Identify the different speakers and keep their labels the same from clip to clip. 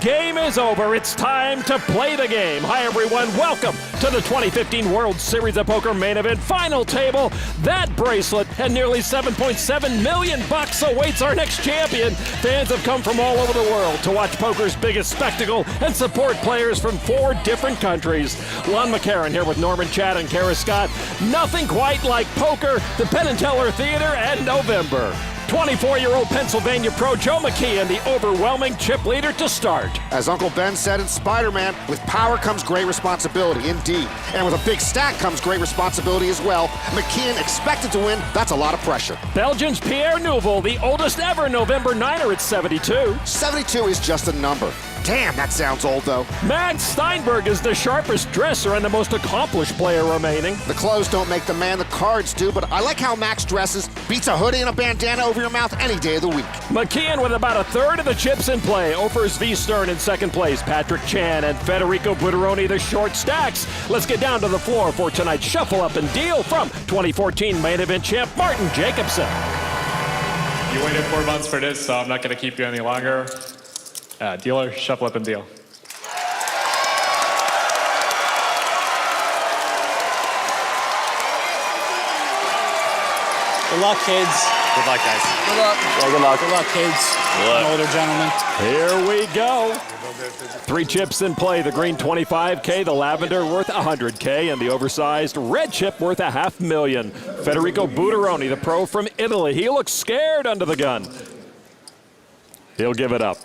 Speaker 1: game is over. It's time to play the game. Hi, everyone. Welcome to the 2015 World Series of Poker main event final table. That bracelet and nearly $7.7 million awaits our next champion. Fans have come from all over the world to watch poker's biggest spectacle and support players from 4 different countries. Lon McKeehen here with Norman Chad and Kara Scott. Nothing quite like poker, the Penn and Teller Theater, and November. 24-year-old Pennsylvania pro Joe McKeehen, the overwhelming chip leader to start.
Speaker 2: As Uncle Ben said in Spider-Man, with power comes great responsibility, indeed. And with a big stack comes great responsibility as well. McKeehen expected to win, that's a lot of pressure.
Speaker 1: Belgium's Pierre Neuville, the oldest ever November Niner at 72.
Speaker 2: 72 is just a number. Damn, that sounds old, though.
Speaker 1: Max Steinberg is the sharpest dresser and the most accomplished player remaining.
Speaker 2: The clothes don't make the man, the cards do, but I like how Max dresses. Beats a hoodie and a bandana over your mouth any day of the week.
Speaker 1: McKeehen with about a third of the chips in play. Offers V. Stern in second place. Patrick Chan and Federico Butteroni the short stacks. Let's get down to the floor for tonight's Shuffle Up and Deal from 2014 main event champ Martin Jacobson.
Speaker 3: You waited 4 months for this, so I'm not going to keep you any longer. Dealer, shuffle up and deal.
Speaker 4: Good luck, kids.
Speaker 5: Good luck, guys.
Speaker 4: Good luck.
Speaker 5: Well, good luck.
Speaker 4: Good luck, kids.
Speaker 5: Good luck.
Speaker 4: Older gentlemen.
Speaker 1: Here we go. 3 chips in play. The green $25K, the lavender worth $100K, and the oversized red chip worth $500,000. Federico Butteroni, the pro from Italy. He looks scared under the gun. He'll give it up.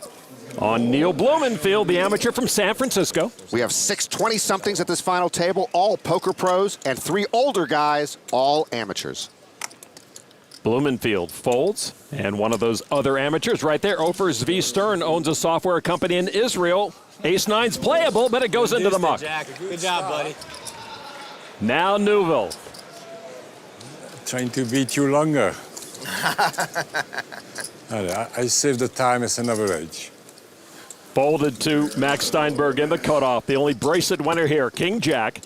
Speaker 1: On Neil Blumenfield, the amateur from San Francisco.
Speaker 2: We have 6 20-somethings at this final table, all poker pros, and 3 older guys, all amateurs.
Speaker 1: Blumenfield folds, and one of those other amateurs right there, Offers V. Stern, owns a software company in Israel. Ace-9's playable, but it goes into the muck.
Speaker 4: Good job, buddy.
Speaker 1: Now Neuville.
Speaker 6: Trying to beat you longer. I save the time as an average.
Speaker 1: Folded to Max Steinberg in the cutoff. The only bracelet winner here, King Jack.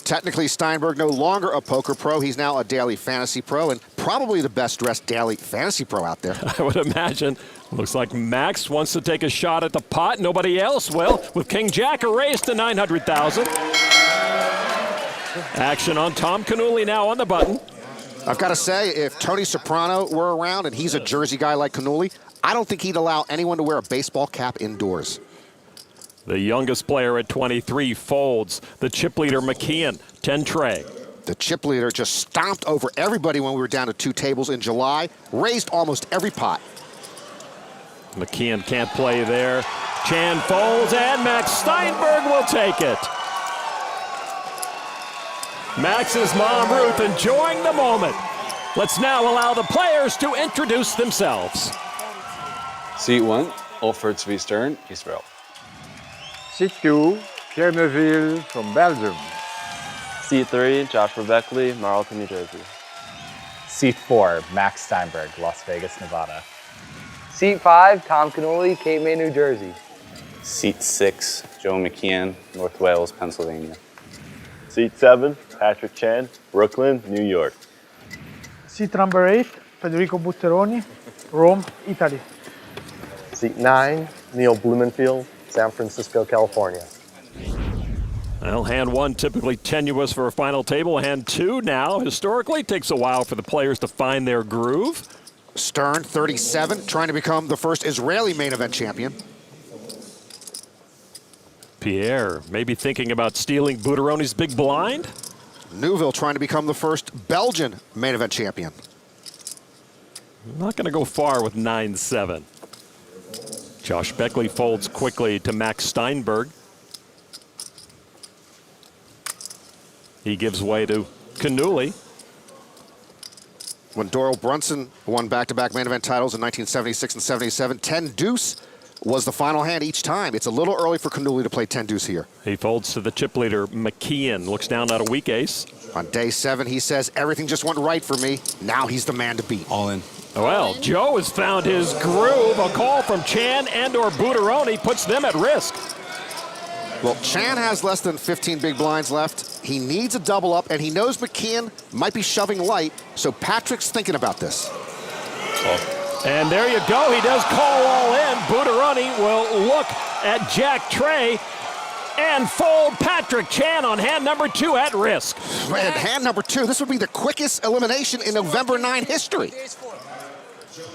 Speaker 2: Technically, Steinberg no longer a poker pro. He's now a daily fantasy pro and probably the best-dressed daily fantasy pro out there.
Speaker 1: I would imagine. Looks like Max wants to take a shot at the pot. Nobody else will. With King Jack a raise to 900,000. Action on Tom Cannuli now on the button.
Speaker 2: I've got to say, if Tony Soprano were around and he's a Jersey guy like Cannuli, I don't think he'd allow anyone to wear a baseball cap indoors.
Speaker 1: The youngest player at 23 folds. The chip leader, McKeehen, 10 tray.
Speaker 2: The chip leader just stomped over everybody when we were down to 2 tables in July, raised almost every pot.
Speaker 1: McKeehen can't play there. Chan folds, and Max Steinberg will take it. Max's mom, Ruth, enjoying the moment. Let's now allow the players to introduce themselves.
Speaker 7: Seat 1, Offers V. Stern, Israel.
Speaker 8: Seat 2, Pierre Neuville from Belgium.
Speaker 5: Seat 3, Joshua Beckley, Marlton, New Jersey.
Speaker 9: Seat 4, Max Steinberg, Las Vegas, Nevada.
Speaker 10: Seat 5, Tom Cannuli, Cape May, New Jersey.
Speaker 7: Seat 6, Joe McKeehen, North Wales, Pennsylvania.
Speaker 5: Seat 7, Patrick Chan, Brooklyn, New York.
Speaker 11: Seat number 8, Federico Butteroni, Rome, Italy.
Speaker 10: Seat 9, Neil Blumenfield, San Francisco, California.
Speaker 1: Well, hand 1 typically tenuous for a final table. Hand 2 now, historically, takes a while for the players to find their groove.
Speaker 2: Stern, 37, trying to become the first Israeli main event champion.
Speaker 1: Pierre, maybe thinking about stealing Butteroni's big blind?
Speaker 2: Neuville trying to become the first Belgian main event champion.
Speaker 1: Not going to go far with 9-7. Josh Beckley folds quickly to Max Steinberg. He gives way to Cannuli.
Speaker 2: When Doyle Brunson won back-to-back main event titles in 1976 and 77, 10-deuce was the final hand each time. It's a little early for Cannuli to play 10-deuce here.
Speaker 1: He folds to the chip leader, McKeehen. Looks down at a weak ace.
Speaker 2: On day 7, he says, everything just went right for me. Now he's the man to beat.
Speaker 6: All in.
Speaker 1: Well, Joe has found his groove. A call from Chan and or Butteroni puts them at risk.
Speaker 2: Well, Chan has less than 15 big blinds left. He needs a double up, and he knows McKeehen might be shoving light, so Patrick's thinking about this.
Speaker 1: And there you go. He does call all in. Butteroni will look at Jack Trey and fold Patrick Chan on hand number 2 at risk.
Speaker 2: Man, hand number 2, this would be the quickest elimination in November 9 history.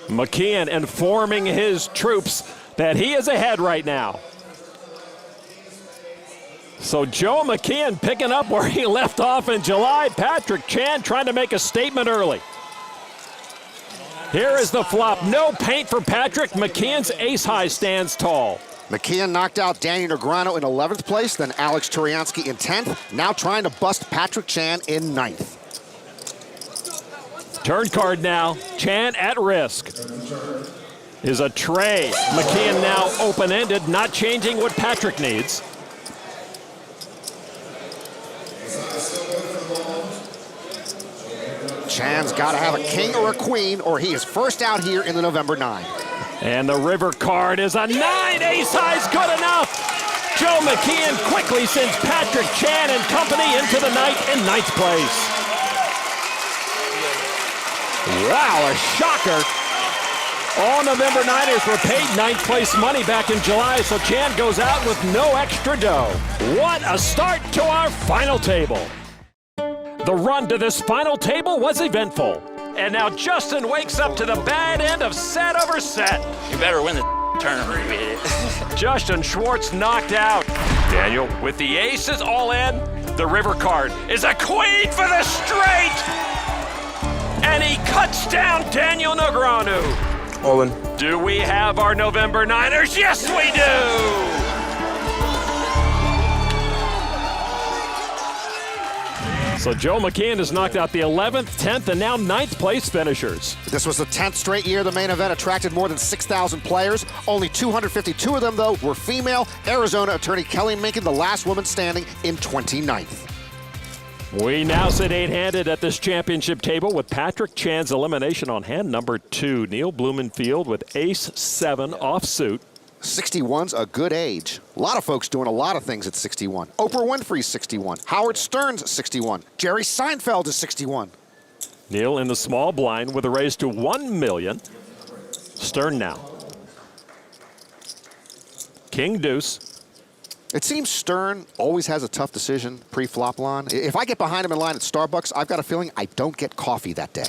Speaker 1: McKeehen informing his troops that he is ahead right now. So Joe McKeehen picking up where he left off in July. Patrick Chan trying to make a statement early. Here is the flop. No paint for Patrick. McKehen's ace high stands tall.
Speaker 2: McKeehen knocked out Daniel Negreanu in 11th place, then Alex Turiansky in 10th. Now trying to bust Patrick Chan in 9th.
Speaker 1: Turn card now. Chan at risk. Is a tray. McKeehen now open-ended, not changing what Patrick needs.
Speaker 2: Chan's got to have a king or a queen, or he is first out here in the November 9.
Speaker 1: And the river card is a 9. Ace high's good enough. Joe McKeehen quickly sends Patrick Chan and company into the night in 9th place. Wow, a shocker. All November 9ers were paid 9th place money back in July, so Chan goes out with no extra dough. What a start to our final table. The run to this final table was eventful. And now Justin wakes up to the bad end of set over set.
Speaker 4: You better win the tournament, you idiot.
Speaker 1: Justin Schwartz knocked out. Daniel with the aces all in. The river card is a queen for the straight. And he cuts down Daniel Negreanu.
Speaker 10: All in.
Speaker 1: Do we have our November 9ers? Yes, we do. So Joe McKeehen has knocked out the 11th, 10th, and now 9th place finishers.
Speaker 2: This was the 10th straight year the main event attracted more than 6,000 players. Only 252 of them, though, were female. Arizona attorney Kelly Minkin, the last woman standing, in 29th.
Speaker 1: We now sit 8-handed at this championship table with Patrick Chan's elimination on hand number 2. Neil Blumenfield with ace-7 offsuit.
Speaker 2: 61's a good age. A lot of folks doing a lot of things at 61. Oprah Winfrey's 61. Howard Stern's 61. Jerry Seinfeld is 61.
Speaker 1: Neil in the small blind with a raise to $1 million. Stern now. King deuce.
Speaker 2: It seems Stern always has a tough decision pre-flop line. If I get behind him in line at Starbucks, I've got a feeling I don't get coffee that day.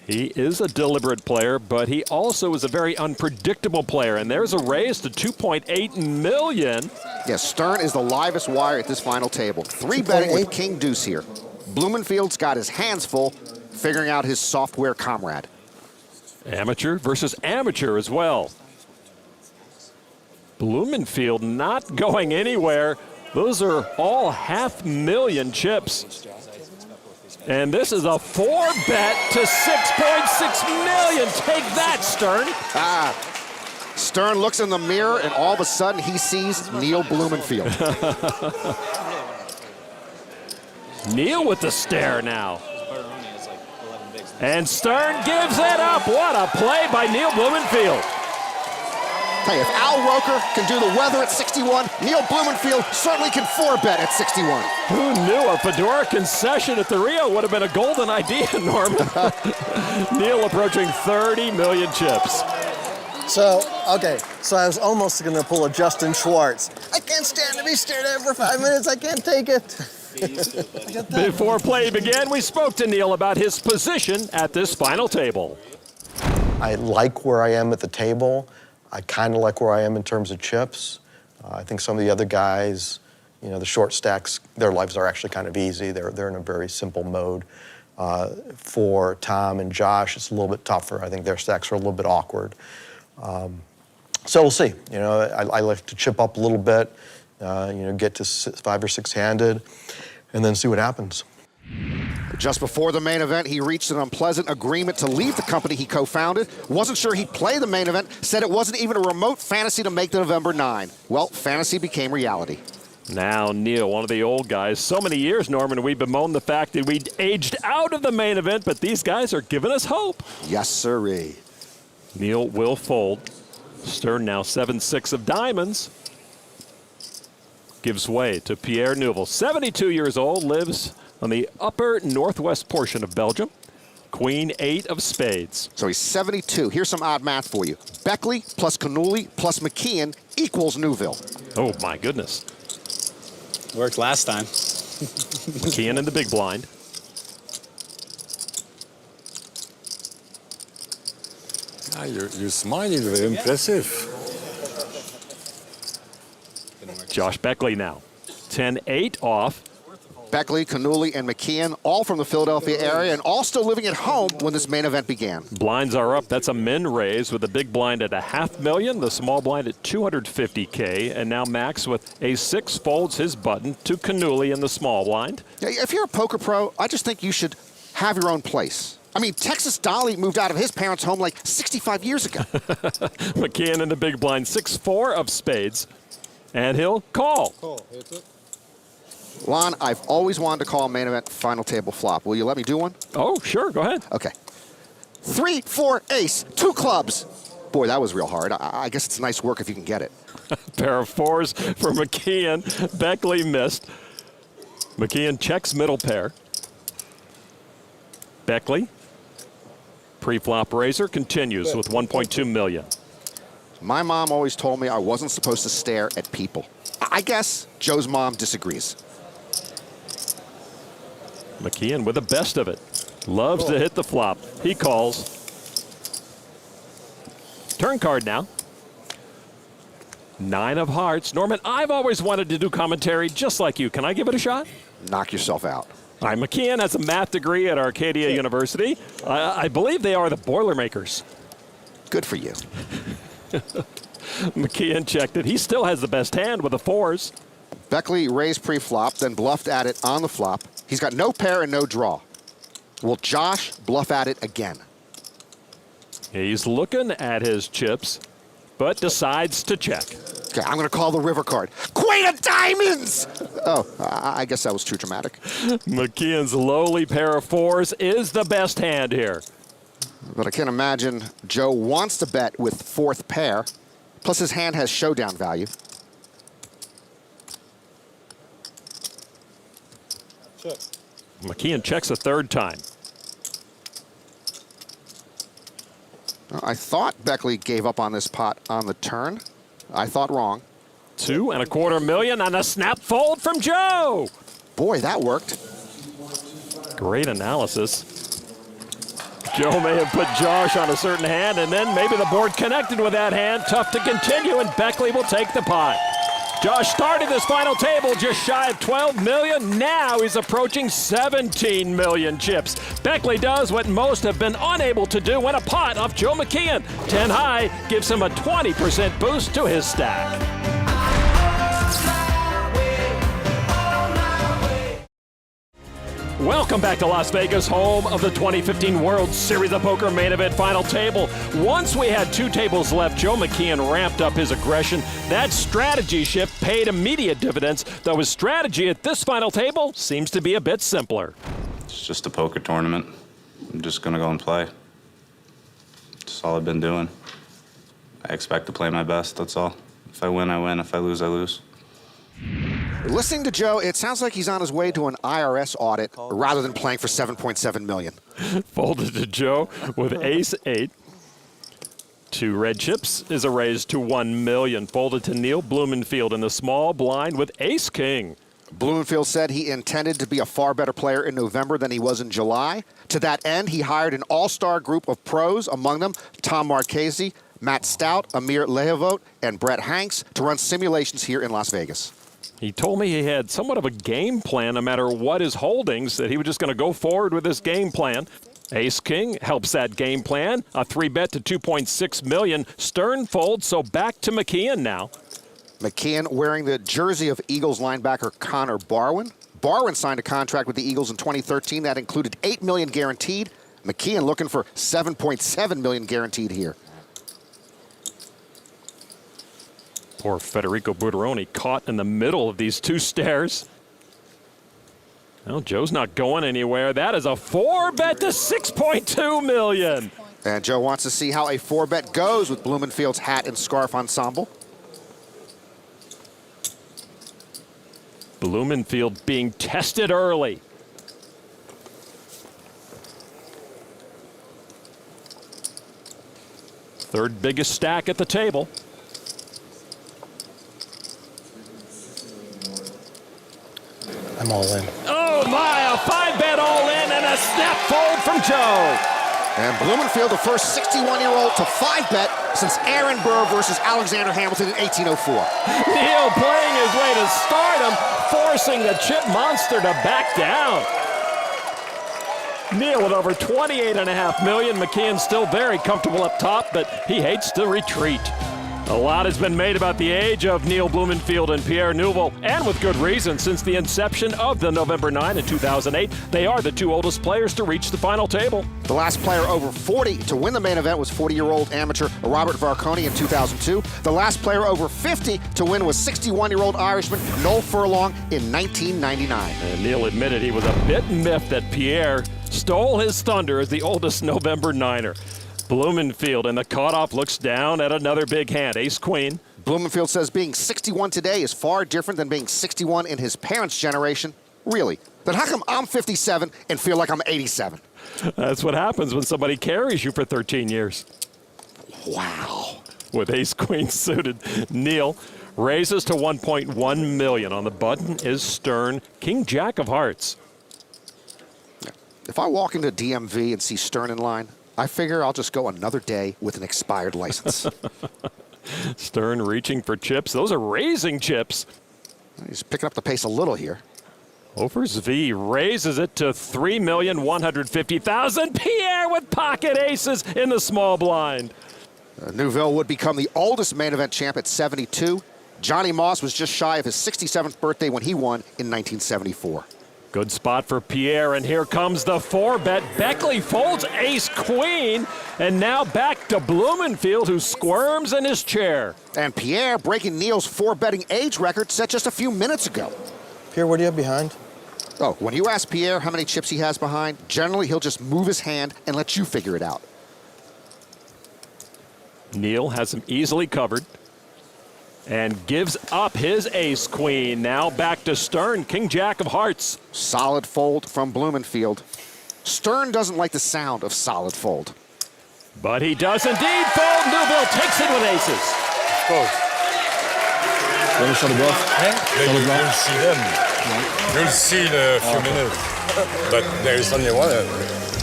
Speaker 1: He is a deliberate player, but he also is a very unpredictable player. And there's a raise to $2.8 million.
Speaker 2: Yes, Stern is the livest wire at this final table. 3 betting with King Deuce here. Blumenfield's got his hands full figuring out his software comrade.
Speaker 1: Amateur versus amateur as well. Blumenfield not going anywhere. Those are all $500,000 chips. And this is a 4-bet to $6.6 million. Take that, Stern.
Speaker 2: Stern looks in the mirror, and all of a sudden he sees Neil Blumenfield.
Speaker 1: Neil with the stare now. And Stern gives it up. What a play by Neil Blumenfield.
Speaker 2: Hey, if Al Roker can do the weather at 61, Neil Blumenfield certainly can 4-bet at 61.
Speaker 1: Who knew a fedora concession at the Rio would have been a golden idea, Norman? Neil approaching 30 million chips.
Speaker 10: So I was almost going to pull a Justin Schwartz. I can't stand to be stared at for 5 minutes. I can't take it.
Speaker 1: Before play began, we spoke to Neil about his position at this final table.
Speaker 10: I like where I am at the table. I kind of like where I am in terms of chips. I think some of the other guys, the short stacks, their lives are actually kind of easy. They're in a very simple mode. For Tom and Josh, it's a little bit tougher. I think their stacks are a little bit awkward. So we'll see. I like to chip up a little bit, get to 5 or 6-handed, and then see what happens.
Speaker 2: Just before the main event, he reached an unpleasant agreement to leave the company he co-founded. Wasn't sure he'd play the main event, said it wasn't even a remote fantasy to make the November 9. Well, fantasy became reality.
Speaker 1: Now Neil, one of the old guys. So many years, Norman, we bemoaned the fact that we'd aged out of the main event, but these guys are giving us hope.
Speaker 2: Yes, sirree.
Speaker 1: Neil will fold. Stern now 7-6 of diamonds. Gives way to Pierre Neuville, 72 years old, lives on the upper northwest portion of Belgium. Queen 8 of spades.
Speaker 2: So he's 72. Here's some odd math for you. Beckley plus Cannuli plus McKeehen equals Neuville.
Speaker 1: Oh, my goodness.
Speaker 4: Worked last time.
Speaker 1: McKeehen in the big blind.
Speaker 6: Ah, you're smiling, very impressive.
Speaker 1: Josh Beckley now. 10-8 off.
Speaker 2: Beckley, Cannuli, and McKeehen, all from the Philadelphia area and all still living at home when this main event began.
Speaker 1: Blinds are up. That's a min raise with the big blind at $500,000, the small blind at $250K, and now Max with a 6 folds his button to Cannuli in the small blind.
Speaker 2: If you're a poker pro, I just think you should have your own place. I mean, Texas Dolly moved out of his parents' home like 65 years ago.
Speaker 1: McKeehen in the big blind, 6-4 of spades, and he'll call.
Speaker 2: Lon, I've always wanted to call a main event final table flop. Will you let me do one?
Speaker 1: Oh, sure, go ahead.
Speaker 2: Okay. 3, 4, ace, 2 clubs. Boy, that was real hard. I guess it's nice work if you can get it.
Speaker 1: Pair of 4s for McKeehen. Beckley missed. McKeehen checks middle pair. Beckley, pre-flop raiser, continues with $1.2 million.
Speaker 2: My mom always told me I wasn't supposed to stare at people. I guess Joe's mom disagrees.
Speaker 1: McKeehen with the best of it. Loves to hit the flop. He calls. Turn card now. 9 of hearts. Norman, I've always wanted to do commentary just like you. Can I give it a shot?
Speaker 2: Knock yourself out.
Speaker 1: All right, McKeehen has a math degree at Arcadia University. I believe they are the Boilermakers.
Speaker 2: Good for you.
Speaker 1: McKeehen checked it. He still has the best hand with the 4s.
Speaker 2: Beckley raised pre-flop, then bluffed at it on the flop. He's got no pair and no draw. Will Josh bluff at it again?
Speaker 1: He's looking at his chips, but decides to check.
Speaker 2: Okay, I'm going to call the river card. Queen of diamonds! Oh, I guess that was too dramatic.
Speaker 1: McKehen's lowly pair of 4s is the best hand here.
Speaker 2: But I can't imagine Joe wants to bet with 4th pair. Plus his hand has showdown value.
Speaker 1: Check. McKeehen checks a 3rd time.
Speaker 2: I thought Beckley gave up on this pot on the turn. I thought wrong.
Speaker 1: $2.25 million on a snap fold from Joe.
Speaker 2: Boy, that worked.
Speaker 1: Great analysis. Joe may have put Josh on a certain hand, and then maybe the board connected with that hand. Tough to continue, and Beckley will take the pot. Josh started this final table just shy of $12 million. Now he's approaching $17 million chips. Beckley does what most have been unable to do, win a pot off Joe McKeehen. 10 high gives him a 20% boost to his stack. Welcome back to Las Vegas, home of the 2015 World Series of Poker main event final table. Once we had 2 tables left, Joe McKeehen ramped up his aggression. That strategy shift paid immediate dividends, though his strategy at this final table seems to be a bit simpler.
Speaker 7: It's just a poker tournament. I'm just going to go and play. That's all I've been doing. I expect to play my best, that's all. If I win, I win. If I lose, I lose.
Speaker 2: Listening to Joe, it sounds like he's on his way to an IRS audit rather than playing for $7.7 million.
Speaker 1: Folded to Joe with ace-8. 2 red chips is a raise to $1 million. Folded to Neil Blumenfield in the small blind with ace-king.
Speaker 2: Blumenfield said he intended to be a far better player in November than he was in July. To that end, he hired an all-star group of pros, among them Tom Marchese, Matt Stout, Amir Lehavot, and Brett Hanks, to run simulations here in Las Vegas.
Speaker 1: He told me he had somewhat of a game plan no matter what his holdings, that he was just going to go forward with this game plan. Ace-King helps that game plan. A 3-bet to $2.6 million. Stern fold, so back to McKeehen now.
Speaker 2: McKeehen wearing the jersey of Eagles linebacker Connor Barwin. Barwin signed a contract with the Eagles in 2013 that included $8 million guaranteed. McKeehen looking for $7.7 million guaranteed here.
Speaker 1: Poor Federico Butteroni caught in the middle of these 2 stairs. Well, Joe's not going anywhere. That is a 4-bet to $6.2 million.
Speaker 2: And Joe wants to see how a 4-bet goes with Blumenfield's hat and scarf ensemble.
Speaker 1: Blumenfield being tested early. Third biggest stack at the table.
Speaker 10: I'm all in.
Speaker 1: Oh my, a 5-bet all-in and a snap fold from Joe.
Speaker 2: And Blumenfield, the first 61-year-old to 5-bet since Aaron Burr versus Alexander Hamilton in 1804.
Speaker 1: Neil playing his way to stardom, forcing the chip monster to back down. Neil with over $28.5 million. McKeehen still very comfortable up top, but he hates to retreat. A lot has been made about the age of Neil Blumenfield and Pierre Neuville, and with good reason. Since the inception of the November 9 in 2008, they are the two oldest players to reach the final table.
Speaker 2: The last player over 40 to win the main event was 40-year-old amateur Robert Varconi in 2002. The last player over 50 to win was 61-year-old Irishman Noel Furlong in 1999.
Speaker 1: And Neil admitted he was a bit miffed that Pierre stole his thunder as the oldest November Niner. Blumenfield in the cutoff looks down at another big hand, ace-queen.
Speaker 2: Blumenfield says being 61 today is far different than being 61 in his parents' generation. Really? Then how come I'm 57 and feel like I'm 87?
Speaker 1: That's what happens when somebody carries you for 13 years.
Speaker 2: Wow.
Speaker 1: With ace-queen suited, Neil raises to 1.1 million. On the button is Stern, king-jack of hearts.
Speaker 2: If I walk into DMV and see Stern in line, I figure I'll just go another day with an expired license.
Speaker 1: Stern reaching for chips. Those are raising chips.
Speaker 2: He's picking up the pace a little here.
Speaker 1: Overs V raises it to 3,150,000. Pierre with pocket aces in the small blind.
Speaker 2: Neuville would become the oldest main event champ at 72. Johnny Moss was just shy of his 67th birthday when he won in 1974.
Speaker 1: Good spot for Pierre, and here comes the 4-bet. Beckley folds ace-queen, and now back to Blumenfield, who squirms in his chair.
Speaker 2: And Pierre breaking Neil's 4-betting age record set just a few minutes ago.
Speaker 10: Pierre, what do you have behind?
Speaker 2: Oh, when you ask Pierre how many chips he has behind, generally he'll just move his hand and let you figure it out.
Speaker 1: Neil has him easily covered and gives up his ace-queen. Now back to Stern, king-jack of hearts.
Speaker 2: Solid fold from Blumenfield. Stern doesn't like the sound of solid fold.
Speaker 1: But he does indeed fold. Neuville takes it with aces.
Speaker 6: You'll see them. You'll see in a few minutes. But there is only one.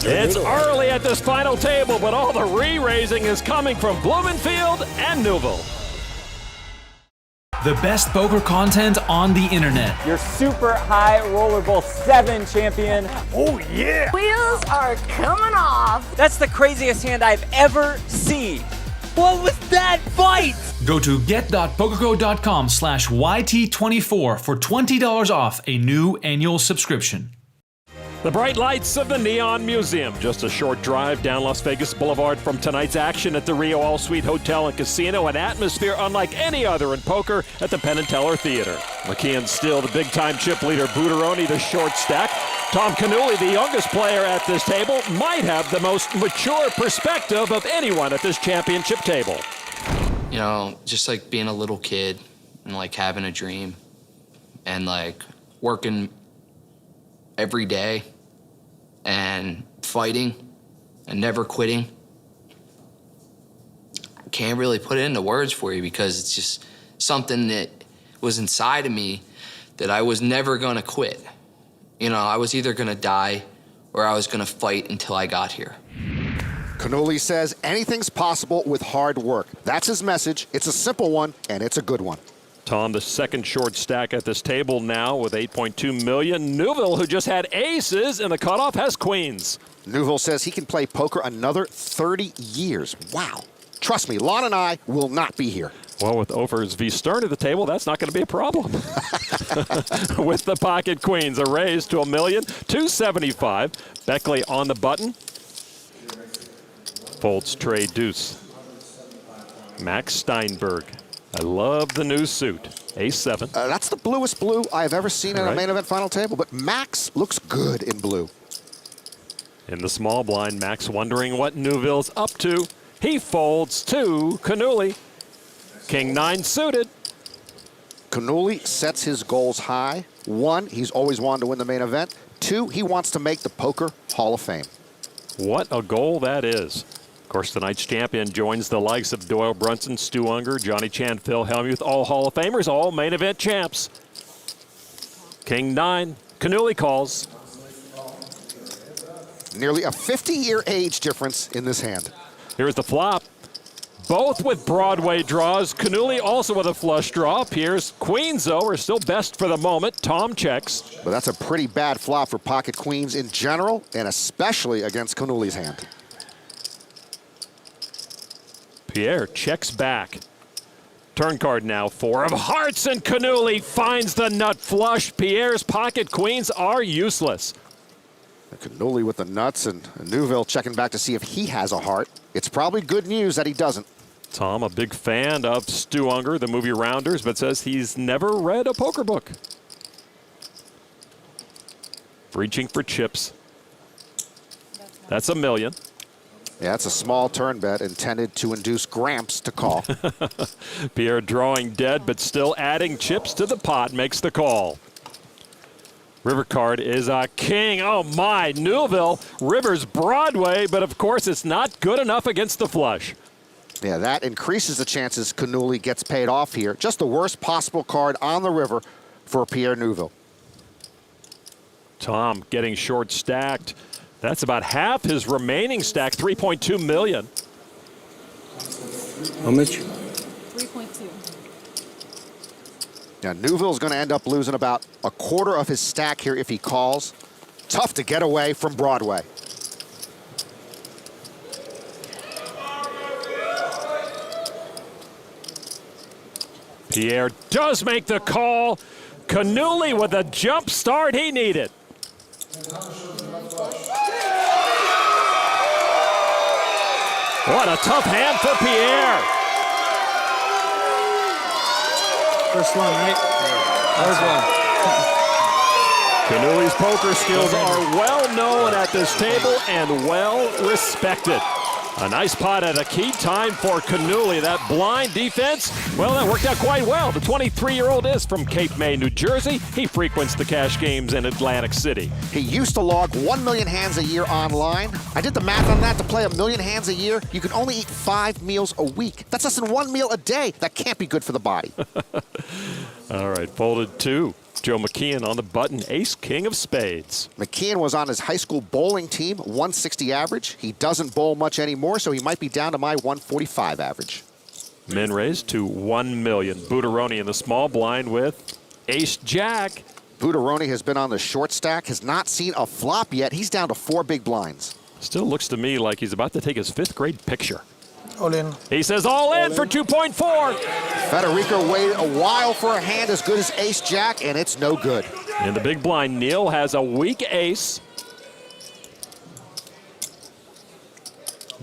Speaker 1: It's early at this final table, but all the re-raising is coming from Blumenfield and Neuville.
Speaker 12: The best poker content on the internet.
Speaker 9: Your super high rollerball 7 champion.
Speaker 12: Oh yeah!
Speaker 13: Wheels are coming off.
Speaker 14: That's the craziest hand I've ever seen. What was that bite?
Speaker 12: Go to get.pokerco.com/YT24 for $20 off a new annual subscription.
Speaker 1: The bright lights of the Neon Museum. Just a short drive down Las Vegas Boulevard from tonight's action at the Rio All-Suite Hotel and Casino. An atmosphere unlike any other in poker at the Penn and Teller Theater. McKeehen still the big-time chip leader. Butteroni the short stack. Tom Cannuli, the youngest player at this table, might have the most mature perspective of anyone at this championship table.
Speaker 15: You know, just like being a little kid and like having a dream and like working every day and fighting and never quitting. I can't really put it into words for you because it's just something that was inside of me that I was never gonna quit. You know, I was either gonna die or I was gonna fight until I got here.
Speaker 2: Cannuli says anything's possible with hard work. That's his message. It's a simple one, and it's a good one.
Speaker 1: Tom, the second short stack at this table now with 8.2 million. Neuville, who just had aces in the cutoff, has queens.
Speaker 2: Neuville says he can play poker another 30 years. Wow. Trust me, Lon and I will not be here.
Speaker 1: Well, with Overs v. Stern at the table, that's not going to be a problem. With the pocket queens, a raise to $1,275,000. Beckley on the button. Folds trade deuce. Max Steinberg. I love the new suit. Ace-7.
Speaker 2: That's the bluest blue I've ever seen in a main event final table, but Max looks good in blue.
Speaker 1: In the small blind, Max wondering what Neuville's up to. He folds to Cannuli. King-9 suited.
Speaker 2: Cannuli sets his goals high. 1, he's always wanted to win the main event. 2, he wants to make the Poker Hall of Fame.
Speaker 1: What a goal that is. Of course, tonight's champion joins the likes of Doyle Brunson, Stu Unger, Johnny Chan, Phil Hellmuth, all Hall of Famers, all main event champs. King 9, Cannuli calls.
Speaker 2: Nearly a 50-year age difference in this hand.
Speaker 1: Here's the flop. Both with Broadway draws. Cannuli also with a flush draw. Pierre's queens, though, are still best for the moment. Tom checks.
Speaker 2: But that's a pretty bad flop for pocket queens in general, and especially against Cannuli's hand.
Speaker 1: Pierre checks back. Turn card now, 4 of hearts, and Cannuli finds the nut flush. Pierre's pocket queens are useless.
Speaker 2: Cannuli with the nuts, and Neuville checking back to see if he has a heart. It's probably good news that he doesn't.
Speaker 1: Tom, a big fan of Stu Unger, the movie Rounders, but says he's never read a poker book. Reaching for chips. That's $1 million.
Speaker 2: Yeah, it's a small turn bet intended to induce Gramps to call.
Speaker 1: Pierre drawing dead, but still adding chips to the pot, makes the call. River card is a king. Oh my, Neuville, River's Broadway, but of course it's not good enough against the flush.
Speaker 2: Yeah, that increases the chances Cannuli gets paid off here. Just the worst possible card on the river for Pierre Neuville.
Speaker 1: Tom getting short stacked. That's about half his remaining stack, 3.2 million.
Speaker 16: How much?
Speaker 17: 3.2.
Speaker 2: Now, Neuville's going to end up losing about a quarter of his stack here if he calls. Tough to get away from Broadway.
Speaker 1: Pierre does make the call. Cannuli with a jump start he needed. What a tough hand for Pierre.
Speaker 16: First one, right? That was one.
Speaker 1: Cannuli's poker skills are well known at this table and well respected. A nice pot at a key time for Cannuli. That blind defense, well, that worked out quite well. The 23-year-old is from Cape May, New Jersey. He frequents the cash games in Atlantic City.
Speaker 2: He used to log 1 million hands a year online. I did the math on that. To play 1 million hands a year, you can only eat 5 meals a week. That's less than 1 meal a day. That can't be good for the body.
Speaker 1: All right, folded 2. Joe McKeehen on the button, ace, king of spades.
Speaker 2: McKeehen was on his high school bowling team, 160 average. He doesn't bowl much anymore, so he might be down to my 145 average.
Speaker 1: Min raised to 1 million. Butteroni in the small blind with ace-jack.
Speaker 2: Butteroni has been on the short stack, has not seen a flop yet. He's down to 4 big blinds.
Speaker 1: Still looks to me like he's about to take his 5th grade picture.
Speaker 11: All in.
Speaker 1: He says all in for 2.4.
Speaker 2: Federico waited a while for a hand as good as ace-jack, and it's no good.
Speaker 1: In the big blind, Neil has a weak ace.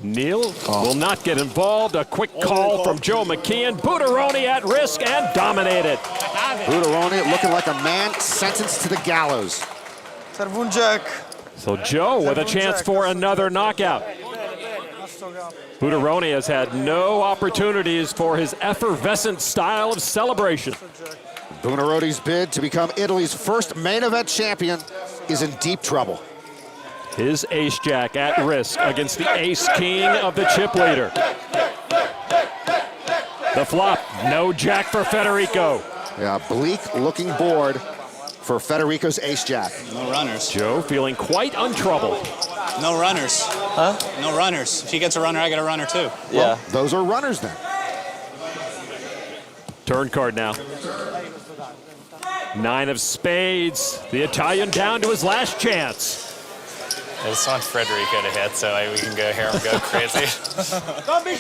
Speaker 1: Neil will not get involved. A quick call from Joe McKeehen. Butteroni at risk and dominated.
Speaker 2: Butteroni looking like a man sentenced to the gallows.
Speaker 11: Servun jack.
Speaker 1: So Joe with a chance for another knockout. Butteroni has had no opportunities for his effervescent style of celebration.
Speaker 2: Butteroni's bid to become Italy's first main event champion is in deep trouble.
Speaker 1: His ace-jack at risk against the ace-king of the chip leader. The flop, no jack for Federico.
Speaker 2: Yeah, bleak looking board for Federico's ace-jack.
Speaker 4: No runners.
Speaker 1: Joe feeling quite untroubled.
Speaker 4: No runners.
Speaker 16: Huh?
Speaker 4: No runners. If he gets a runner, I get a runner too.
Speaker 2: Well, those are runners then.
Speaker 1: Turn card now. 9 of spades. The Italian down to his last chance.
Speaker 18: I just want Federico to hit so we can go here and go crazy.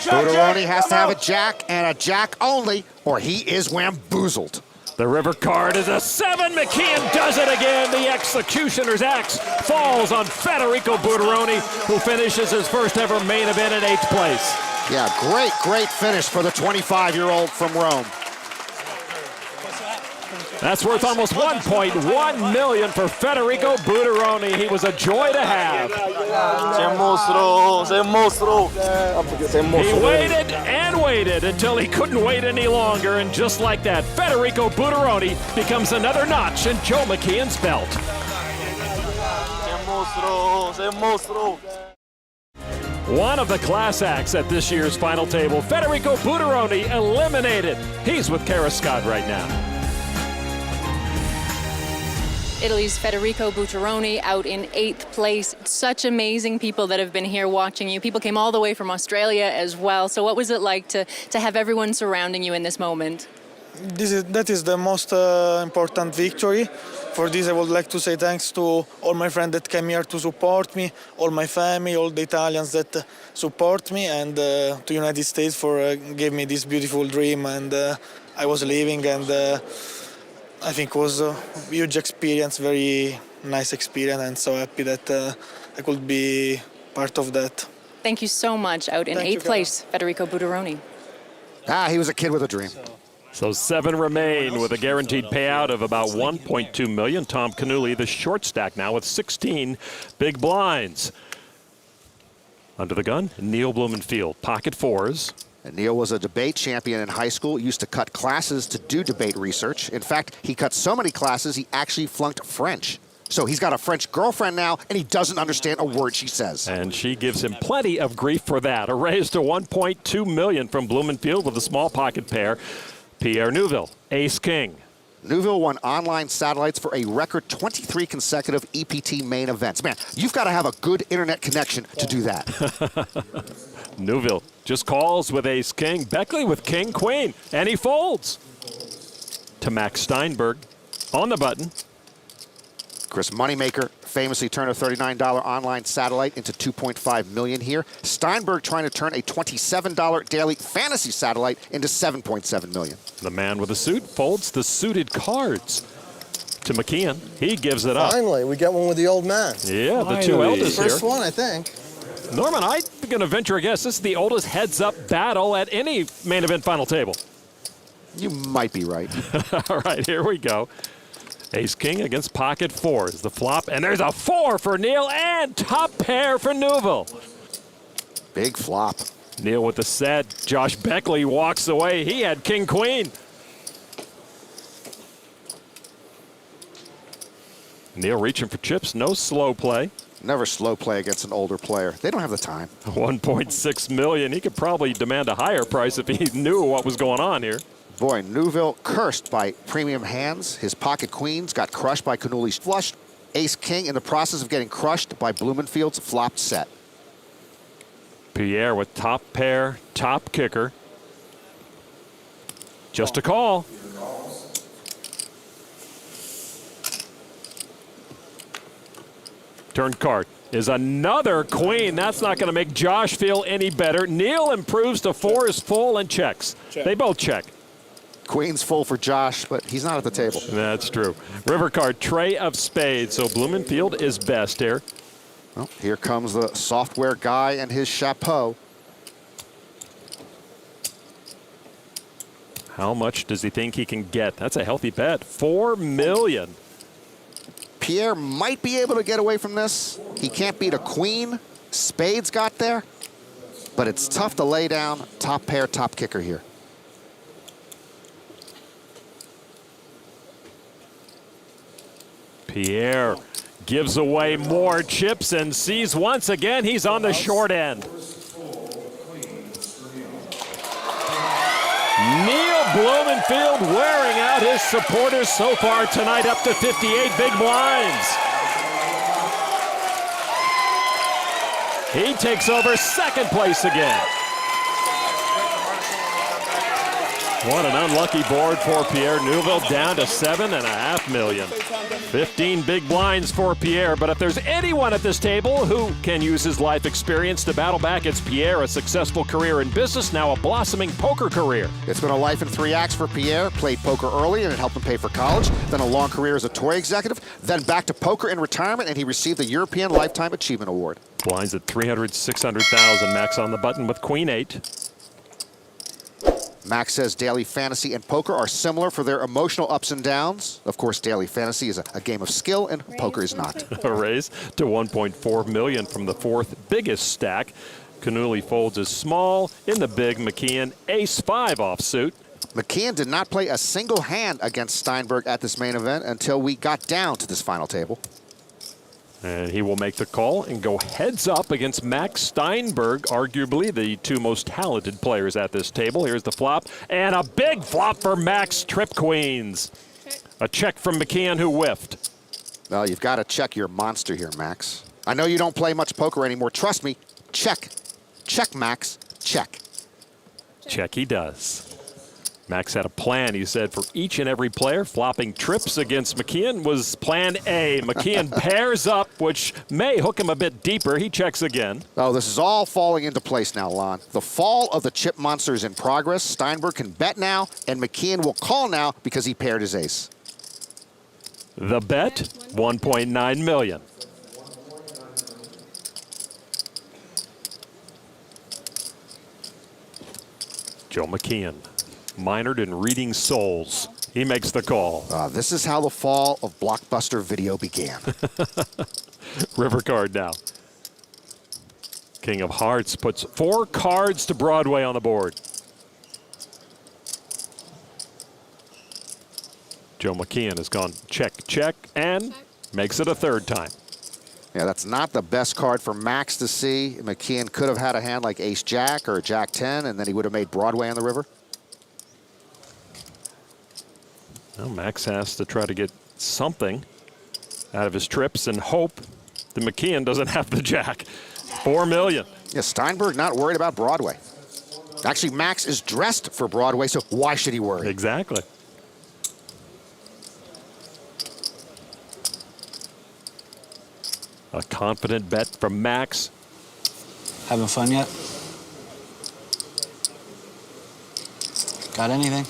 Speaker 2: Butteroni has to have a jack and a jack only, or he is wamboozled.
Speaker 1: The river card is a 7. McKeehen does it again. The executioner's axe falls on Federico Butteroni, who finishes his first ever main event in 8th place.
Speaker 2: Yeah, great finish for the 25-year-old from Rome.
Speaker 1: That's worth almost 1.1 million for Federico Butteroni. He was a joy to have. He waited and waited until he couldn't wait any longer, and just like that, Federico Butteroni becomes another notch in Joe McKehen's belt. One of the class acts at this year's final table, Federico Butteroni, eliminated. He's with Kara Scott right now.
Speaker 17: Italy's Federico Butteroni out in 8th place. Such amazing people that have been here watching you. People came all the way from Australia as well. So what was it like to have everyone surrounding you in this moment?
Speaker 11: That is the most important victory. For this, I would like to say thanks to all my friends that came here to support me, all my family, all the Italians that support me, and to United States for giving me this beautiful dream. And I was living, and I think it was a huge experience, very nice experience, and so happy that I could be part of that.
Speaker 17: Thank you so much. Out in 8th place, Federico Butteroni.
Speaker 2: He was a kid with a dream.
Speaker 1: So 7 remain with a guaranteed payout of about $1.2 million. Tom Cannuli, the short stack now with 16 big blinds. Under the gun, Neil Blumenfield, pocket 4s.
Speaker 2: And Neil was a debate champion in high school, used to cut classes to do debate research. In fact, he cut so many classes, he actually flunked French. So he's got a French girlfriend now, and he doesn't understand a word she says.
Speaker 1: And she gives him plenty of grief for that. A raise to $1.2 million from Blumenfield with a small pocket pair. Pierre Neuville, ace-king.
Speaker 2: Neuville won online satellites for a record 23 consecutive EPT main events. Man, you've got to have a good internet connection to do that.
Speaker 1: Neuville just calls with ace-king. Beckley with king-queen, and he folds. To Max Steinberg on the button.
Speaker 2: Chris Moneymaker famously turned a $39 online satellite into $2.5 million here. Steinberg trying to turn a $27 daily fantasy satellite into $7.7 million.
Speaker 1: The man with the suit folds the suited cards. To McKeehen, he gives it up.
Speaker 10: Finally, we get one with the old man.
Speaker 1: Yeah, the two eldest here.
Speaker 11: First one, I think.
Speaker 1: Norman, I'm going to venture a guess. This is the oldest heads-up battle at any main event final table.
Speaker 2: You might be right.
Speaker 1: All right, here we go. Ace-king against pocket 4s. The flop, and there's a 4 for Neil, and top pair for Neuville.
Speaker 2: Big flop.
Speaker 1: Neil with the set. Josh Beckley walks away. He had king-queen. Neil reaching for chips. No slow play.
Speaker 2: Never slow play against an older player. They don't have the time.
Speaker 1: $1.6 million. He could probably demand a higher price if he knew what was going on here.
Speaker 2: Boy, Neuville cursed by premium hands. His pocket queens got crushed by Cannuli's flush. Ace-king in the process of getting crushed by Blumenfield's flopped set.
Speaker 1: Pierre with top pair, top kicker. Just a call. Turn card is another queen. That's not going to make Josh feel any better. Neil improves to 4 is full and checks. They both check.
Speaker 2: Queen's full for Josh, but he's not at the table.
Speaker 1: That's true. River card, tray of spades. So Blumenfield is best here.
Speaker 2: Well, here comes the software guy and his chapeau.
Speaker 1: How much does he think he can get? That's a healthy bet. $4 million.
Speaker 2: Pierre might be able to get away from this. He can't beat a queen. Spades got there. But it's tough to lay down top pair, top kicker here.
Speaker 1: Pierre gives away more chips and sees once again he's on the short end. Neil Blumenfield wearing out his supporters so far tonight, up to 58 big blinds. He takes over second place again. What an unlucky board for Pierre. Neuville down to $7.5 million. 15 big blinds for Pierre, but if there's anyone at this table who can use his life experience to battle back, it's Pierre. A successful career in business, now a blossoming poker career.
Speaker 2: It's been a life in 3 acts for Pierre. Played poker early and it helped him pay for college. Then a long career as a toy executive. Then back to poker in retirement, and he received the European Lifetime Achievement Award.
Speaker 1: Blinds at 300, 600,000. Max on the button with Queen 8.
Speaker 2: Max says daily fantasy and poker are similar for their emotional ups and downs. Of course, daily fantasy is a game of skill, and poker is not.
Speaker 1: A raise to $1.4 million from the 4th biggest stack. Cannuli folds is small. In the big, McKeehen, ace-5 offsuit.
Speaker 2: McKeehen did not play a single hand against Steinberg at this main event until we got down to this final table.
Speaker 1: And he will make the call and go heads up against Max Steinberg, arguably the two most talented players at this table. Here's the flop, and a big flop for Max, trip queens. A check from McKeehen, who whiffed.
Speaker 2: Well, you've got to check your monster here, Max. I know you don't play much poker anymore. Trust me, check. Check, Max, check.
Speaker 1: Check he does. Max had a plan, he said, for each and every player. Flopping trips against McKeehen was plan A. McKeehen pairs up, which may hook him a bit deeper. He checks again.
Speaker 2: Oh, this is all falling into place now, Lon. The fall of the chip monster is in progress. Steinberg can bet now, and McKeehen will call now because he paired his ace.
Speaker 1: The bet, $1.9 million. Joe McKeehen, minored in reading souls. He makes the call.
Speaker 2: This is how the fall of Blockbuster Video began.
Speaker 1: River card now. King of Hearts puts 4 cards to Broadway on the board. Joe McKeehen has gone check, check, and makes it a third time.
Speaker 2: Yeah, that's not the best card for Max to see. McKeehen could have had a hand like Ace-Jack or Jack-10, and then he would have made Broadway on the river.
Speaker 1: Well, Max has to try to get something out of his trips and hope that McKeehen doesn't have the jack. $4 million.
Speaker 2: Yeah, Steinberg not worried about Broadway. Actually, Max is dressed for Broadway, so why should he worry?
Speaker 1: Exactly. A confident bet from Max.
Speaker 4: Having fun yet? Got anything?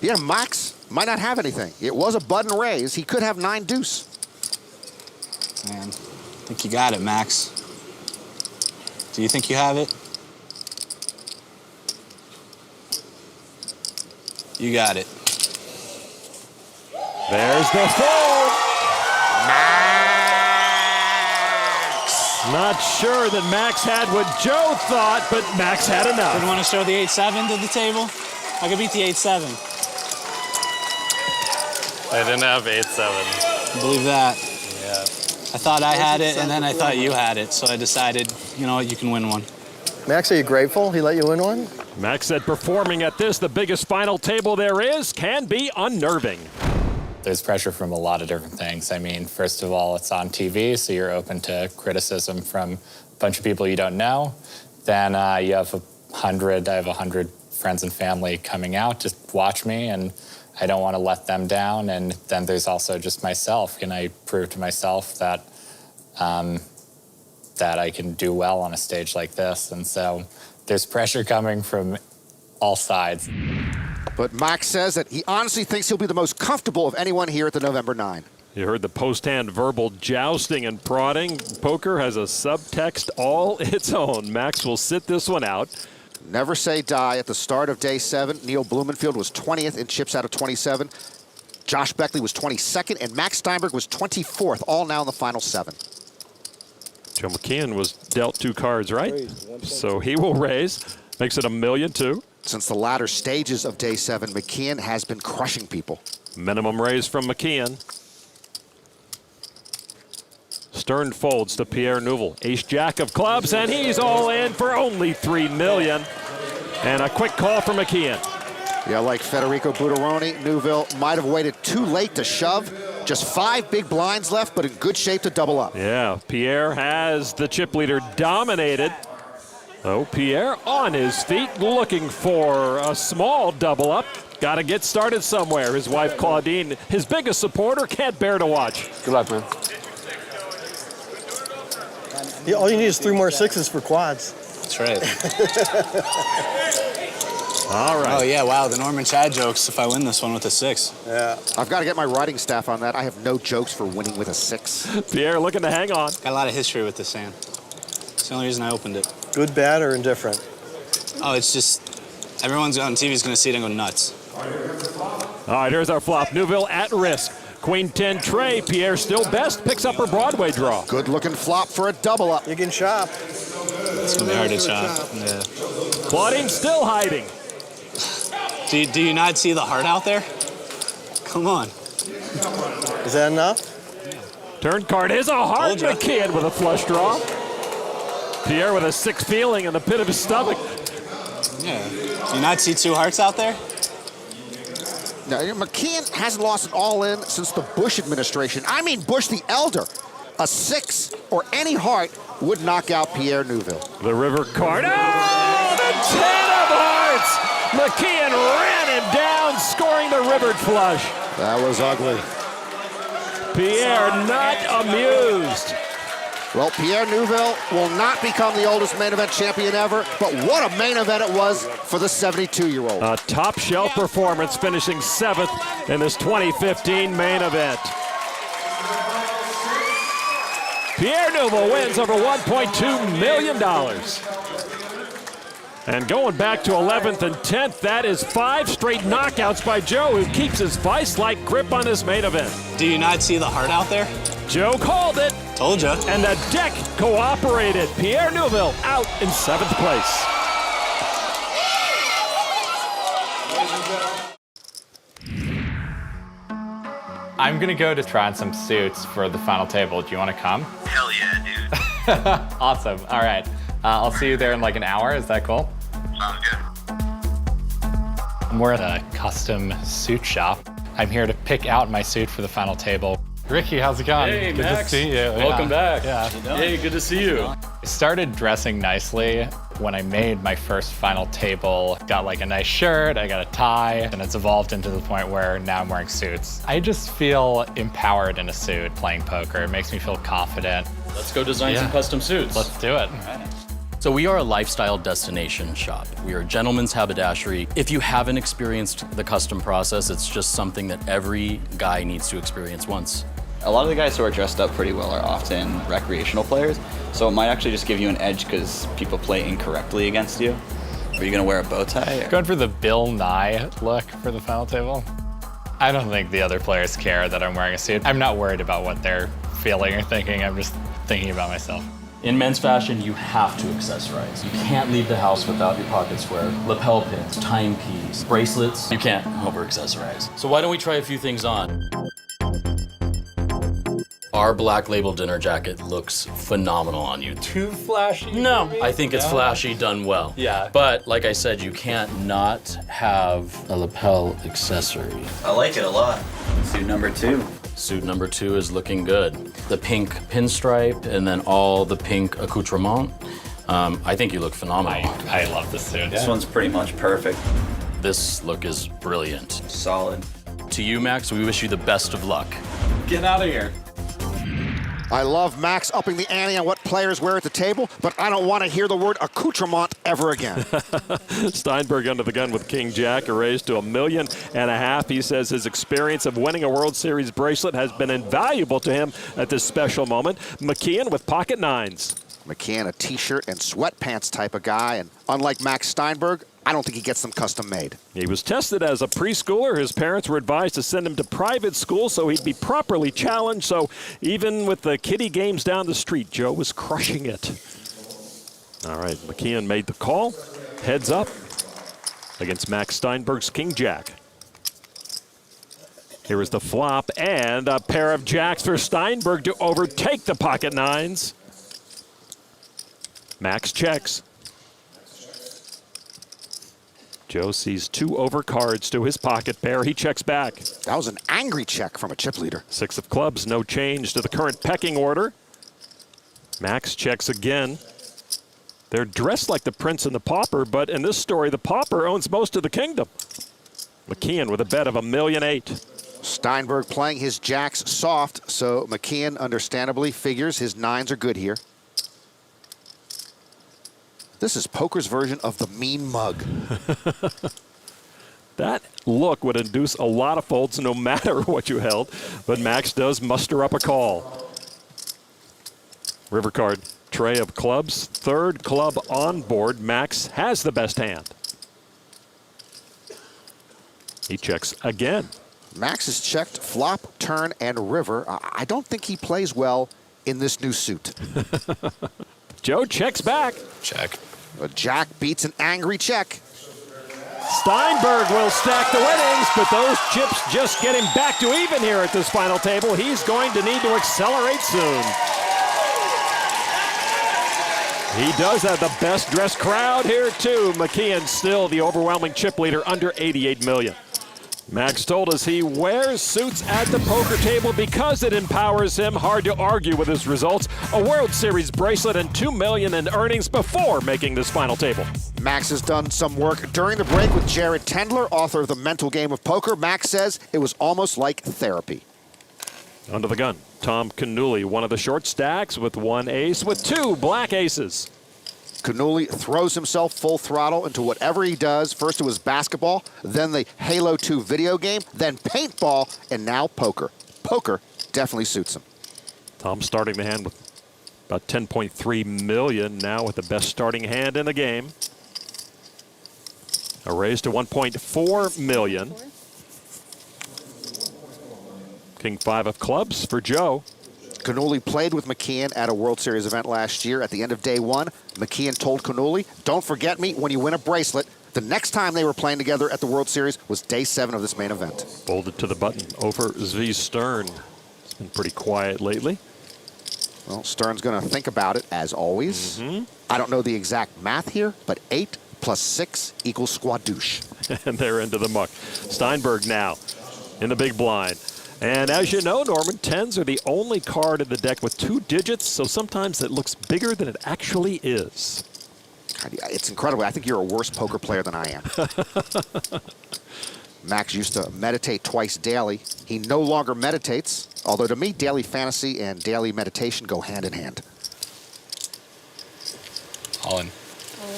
Speaker 2: Yeah, Max might not have anything. It was a button raise. He could have 9 deuce.
Speaker 4: Man, I think you got it, Max. Do you think you have it? You got it.
Speaker 1: There's the fold. Not sure that Max had what Joe thought, but Max had enough.
Speaker 4: Didn't want to show the 8-7 to the table? I could beat the 8-7.
Speaker 18: I didn't have 8-7.
Speaker 4: Believe that.
Speaker 18: Yeah.
Speaker 4: I thought I had it, and then I thought you had it, so I decided, you know what, you can win one.
Speaker 10: Max, are you grateful he let you win one?
Speaker 1: Max said performing at this, the biggest final table there is, can be unnerving.
Speaker 9: There's pressure from a lot of different things. I mean, first of all, it's on TV, so you're open to criticism from a bunch of people you don't know. Then you have 100, I have 100 friends and family coming out to watch me, and I don't want to let them down. And then there's also just myself. Can I prove to myself that that I can do well on a stage like this? And so there's pressure coming from all sides.
Speaker 2: But Max says that he honestly thinks he'll be the most comfortable of anyone here at the November 9.
Speaker 1: You heard the post-hand verbal jousting and prodding. Poker has a subtext all its own. Max will sit this one out.
Speaker 2: Never say die. At the start of day 7, Neil Blumenfield was 20th in chips out of 27. Josh Beckley was 22nd, and Max Steinberg was 24th, all now in the final 7.
Speaker 1: Joe McKeehen was dealt 2 cards, right? So he will raise. Makes it $1 million, too.
Speaker 2: Since the latter stages of day 7, McKeehen has been crushing people.
Speaker 1: Minimum raise from McKeehen. Stern folds to Pierre Neuville. Ace-Jack of clubs, and he's all in for only $3 million. And a quick call from McKeehen.
Speaker 2: Yeah, like Federico Butteroni, Neuville might have waited too late to shove. Just 5 big blinds left, but in good shape to double up.
Speaker 1: Yeah, Pierre has the chip leader dominated. Oh, Pierre on his feet, looking for a small double up. Got to get started somewhere. His wife, Claudine, his biggest supporter, can't bear to watch.
Speaker 10: Good luck, man. Yeah, all you need is 3 more 6s for quads.
Speaker 4: That's right.
Speaker 1: All right.
Speaker 4: Oh, yeah, wow, the Norman Chad jokes if I win this one with a 6.
Speaker 2: Yeah. I've got to get my writing staff on that. I have no jokes for winning with a 6.
Speaker 1: Pierre looking to hang on.
Speaker 4: Got a lot of history with this hand. It's the only reason I opened it.
Speaker 10: Good, bad, or indifferent?
Speaker 4: Oh, it's just, everyone's on TV is going to see it and go nuts.
Speaker 1: All right, here's our flop. Neuville at risk. Queen 10 tray. Pierre still best. Picks up her Broadway draw.
Speaker 2: Good looking flop for a double up.
Speaker 10: You can chop.
Speaker 4: It's going to be hard to chop. Yeah.
Speaker 1: Claudine still hiding.
Speaker 4: Do you not see the heart out there? Come on.
Speaker 10: Is that enough?
Speaker 1: Turn card is a hard McKeehen with a flush draw. Pierre with a sick feeling in the pit of his stomach.
Speaker 4: Yeah. Do you not see two hearts out there?
Speaker 2: Now, McKeehen hasn't lost an all-in since the Bush administration. I mean Bush the Elder. A 6 or any heart would knock out Pierre Neuville.
Speaker 1: The river card. Oh, the 10 of hearts! McKeehen ran him down, scoring the rivered flush.
Speaker 2: That was ugly.
Speaker 1: Pierre not amused.
Speaker 2: Well, Pierre Neuville will not become the oldest main event champion ever, but what a main event it was for the 72-year-old.
Speaker 1: A top shelf performance, finishing 7th in this 2015 main event. Pierre Neuville wins over $1.2 million. And going back to 11th and 10th, that is 5 straight knockouts by Joe, who keeps his vice-like grip on this main event.
Speaker 4: Do you not see the heart out there?
Speaker 1: Joe called it.
Speaker 4: Told ya.
Speaker 1: And the deck cooperated. Pierre Neuville out in 7th place.
Speaker 9: I'm going to go to try on some suits for the final table. Do you want to come?
Speaker 19: Hell yeah, dude.
Speaker 9: Awesome. All right. I'll see you there in like an hour. Is that cool?
Speaker 19: Sounds good.
Speaker 9: We're at a custom suit shop. I'm here to pick out my suit for the final table. Ricky, how's it going?
Speaker 20: Hey,
Speaker 9: good
Speaker 20: Max.
Speaker 9: to see you.
Speaker 20: Welcome back.
Speaker 9: Yeah.
Speaker 20: Hey, good to see you.
Speaker 9: I started dressing nicely when I made my first final table. Got like a nice shirt, I got a tie, and it's evolved into the point where now I'm wearing suits. I just feel empowered in a suit playing poker. It makes me feel confident.
Speaker 20: Let's go design some custom suits.
Speaker 9: Let's do it.
Speaker 21: So we are a lifestyle destination shop. We are a gentleman's haberdashery. If you haven't experienced the custom process, it's just something that every guy needs to experience once.
Speaker 22: A lot of the guys who are dressed up pretty well are often recreational players, so it might actually just give you an edge because people play incorrectly against you. Are you gonna wear a bow tie?
Speaker 9: Going for the Bill Nye look for the final table. I don't think the other players care that I'm wearing a suit. I'm not worried about what they're feeling or thinking. I'm just thinking about myself.
Speaker 21: In men's fashion, you have to accessorize. You can't leave the house without your pocket square. Lapel pins, timepiece, bracelets. You can't over-accessorize. So why don't we try a few things on? Our Black Label dinner jacket looks phenomenal on you.
Speaker 9: Too flashy?
Speaker 21: No, I think it's flashy done well.
Speaker 9: Yeah.
Speaker 21: But like I said, you can't not have a lapel accessory.
Speaker 22: I like it a lot. Suit number 2.
Speaker 21: Suit number 2 is looking good. The pink pinstripe and then all the pink accoutrement. I think you look phenomenal.
Speaker 9: I love this suit.
Speaker 22: This one's pretty much perfect.
Speaker 21: This look is brilliant.
Speaker 22: Solid.
Speaker 21: To you, Max, we wish you the best of luck.
Speaker 9: Get out of here.
Speaker 2: I love Max upping the ante on what players wear at the table, but I don't want to hear the word accoutrement ever again.
Speaker 1: Steinberg under the gun with King Jack, a raise to $1.5 million. He says his experience of winning a World Series bracelet has been invaluable to him at this special moment. McKeehen with pocket nines.
Speaker 2: McKeehen, a t-shirt and sweatpants type of guy, and unlike Max Steinberg, I don't think he gets them custom made.
Speaker 1: He was tested as a preschooler. His parents were advised to send him to private school so he'd be properly challenged. So even with the kiddie games down the street, Joe was crushing it. All right, McKeehen made the call. Heads up against Max Steinberg's King Jack. Here is the flop and a pair of jacks for Steinberg to overtake the pocket nines. Max checks. Joe sees 2 overcards to his pocket pair. He checks back.
Speaker 2: That was an angry check from a chip leader.
Speaker 1: 6 of clubs, no change to the current pecking order. Max checks again. They're dressed like the prince and the pauper, but in this story, the pauper owns most of the kingdom. McKeehen with a bet of $1.8 million.
Speaker 2: Steinberg playing his jacks soft, so McKeehen understandably figures his nines are good here. This is poker's version of the mean mug.
Speaker 1: That look would induce a lot of folds no matter what you held, but Max does muster up a call. River card, tray of clubs, 3rd club on board. Max has the best hand. He checks again.
Speaker 2: Max has checked flop, turn, and river. I don't think he plays well in this new suit.
Speaker 1: Joe checks back.
Speaker 21: Check.
Speaker 2: A jack beats an angry check.
Speaker 1: Steinberg will stack the winnings, but those chips just get him back to even here at this final table. He's going to need to accelerate soon. He does have the best dressed crowd here too. McKeehen still the overwhelming chip leader, under 88 million. Max told us he wears suits at the poker table because it empowers him. Hard to argue with his results. A World Series bracelet and $2 million in earnings before making this final table.
Speaker 2: Max has done some work during the break with Jared Tendler, author of The Mental Game of Poker. Max says it was almost like therapy.
Speaker 1: Under the gun, Tom Cannuli, one of the short stacks with one ace with two black aces.
Speaker 2: Cannuli throws himself full throttle into whatever he does. First it was basketball, then the Halo 2 video game, then paintball, and now poker. Poker definitely suits him.
Speaker 1: Tom starting the hand with about 10.3 million, now with the best starting hand in the game. A raise to 1.4 million. King 5 of clubs for Joe.
Speaker 2: Cannuli played with McKeehen at a World Series event last year. At the end of day one, McKeehen told Cannuli, "Don't forget me when you win a bracelet." The next time they were playing together at the World Series was day 7 of this main event.
Speaker 1: Folded to the button over Z Stern. It's been pretty quiet lately.
Speaker 2: Well, Stern's going to think about it, as always. I don't know the exact math here, but 8 plus 6 equals squadouche.
Speaker 1: And they're into the muck. Steinberg now in the big blind. And as you know, Norman, 10s are the only card in the deck with 2 digits, so sometimes it looks bigger than it actually is.
Speaker 2: God, it's incredible. I think you're a worse poker player than I am. Max used to meditate twice daily. He no longer meditates, although to me, daily fantasy and daily meditation go hand in hand.
Speaker 18: All in.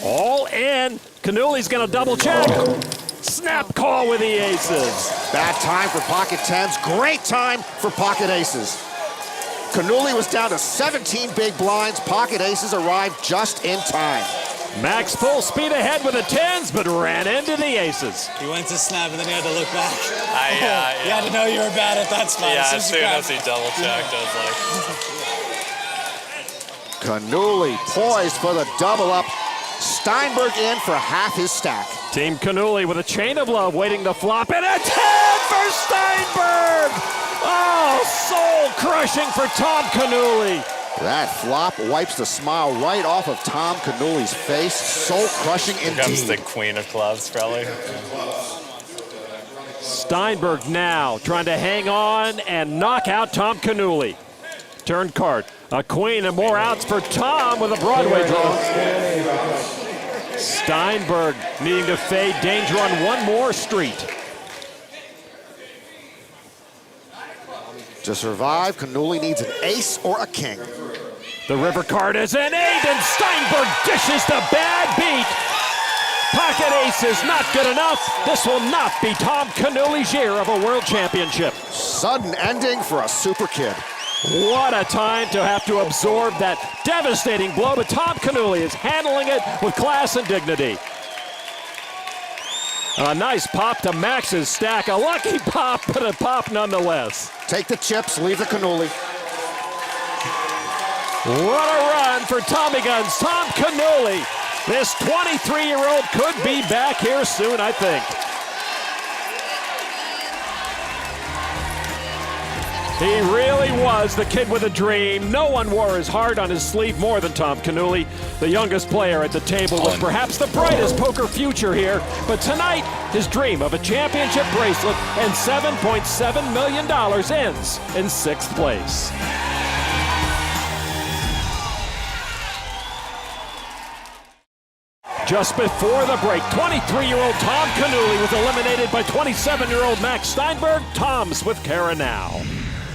Speaker 1: All in. Cannuli's going to double check. Snap call with the aces.
Speaker 2: Bad time for pocket 10s. Great time for pocket aces. Cannuli was down to 17 big blinds. Pocket aces arrived just in time.
Speaker 1: Max full speed ahead with the 10s, but ran into the aces.
Speaker 4: He went to snap, and then he had to look back.
Speaker 18: Yeah.
Speaker 4: You had to know you were bad at that spot.
Speaker 18: Yeah, as soon as he double checked, I was like...
Speaker 2: Cannuli poised for the double up. Steinberg in for half his stack.
Speaker 1: Team Cannuli with a chain of love waiting to flop, and a 10 for Steinberg! Oh, soul-crushing for Tom Cannuli.
Speaker 2: That flop wipes the smile right off of Tom Cannuli's face. Soul-crushing indeed.
Speaker 18: Becomes the queen of clubs, probably.
Speaker 1: Steinberg now trying to hang on and knock out Tom Cannuli. Turn card. A queen and more outs for Tom with a Broadway draw. Steinberg needing to fade danger on one more street.
Speaker 2: To survive, Cannuli needs an ace or a king.
Speaker 1: The river card is an 8, and Steinberg dishes the bad beat. Pocket ace is not good enough. This will not be Tom Cannuli's year of a world championship.
Speaker 2: Sudden ending for a super kid.
Speaker 1: What a time to have to absorb that devastating blow, but Tom Cannuli is handling it with class and dignity. A nice pop to Max's stack. A lucky pop, but a pop nonetheless.
Speaker 2: Take the chips, leave the Cannuli.
Speaker 1: What a run for Tommy Guns. Tom Cannuli. This 23-year-old could be back here soon, I think. He really was the kid with a dream. No one wore his heart on his sleeve more than Tom Cannuli. The youngest player at the table with perhaps the brightest poker future here. But tonight, his dream of a championship bracelet and $7.7 million ends in 6th place. Just before the break, 23-year-old Tom Cannuli was eliminated by 27-year-old Max Steinberg. Tom's with Kara now.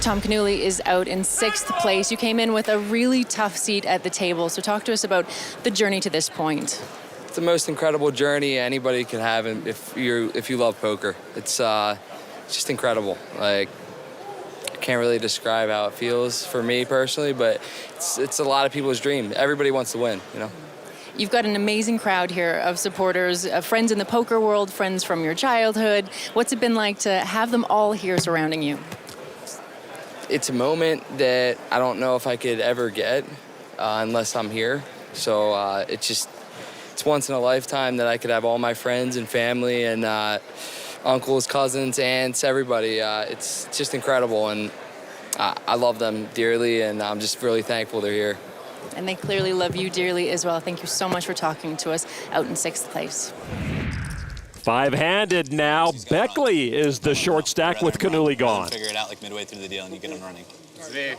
Speaker 17: Tom Cannuli is out in 6th place. You came in with a really tough seat at the table, so talk to us about the journey to this point.
Speaker 3: It's the most incredible journey anybody can have if you love poker. It's just incredible. Like, I can't really describe how it feels for me personally, but it's a lot of people's dream. Everybody wants to win, you know.
Speaker 17: You've got an amazing crowd here of supporters, friends in the poker world, friends from your childhood. What's it been like to have them all here surrounding you?
Speaker 3: It's a moment that I don't know if I could ever get unless I'm here. So it's it's once in a lifetime that I could have all my friends and family and uncles, cousins, aunts, everybody. It's just incredible, and I love them dearly, and I'm just really thankful they're here.
Speaker 17: And they clearly love you dearly as well. Thank you so much for talking to us out in 6th place.
Speaker 1: Five-handed now. Beckley is the short stack with Cannuli gone.
Speaker 4: Figure it out like midway through the deal and you get them running. Yeah.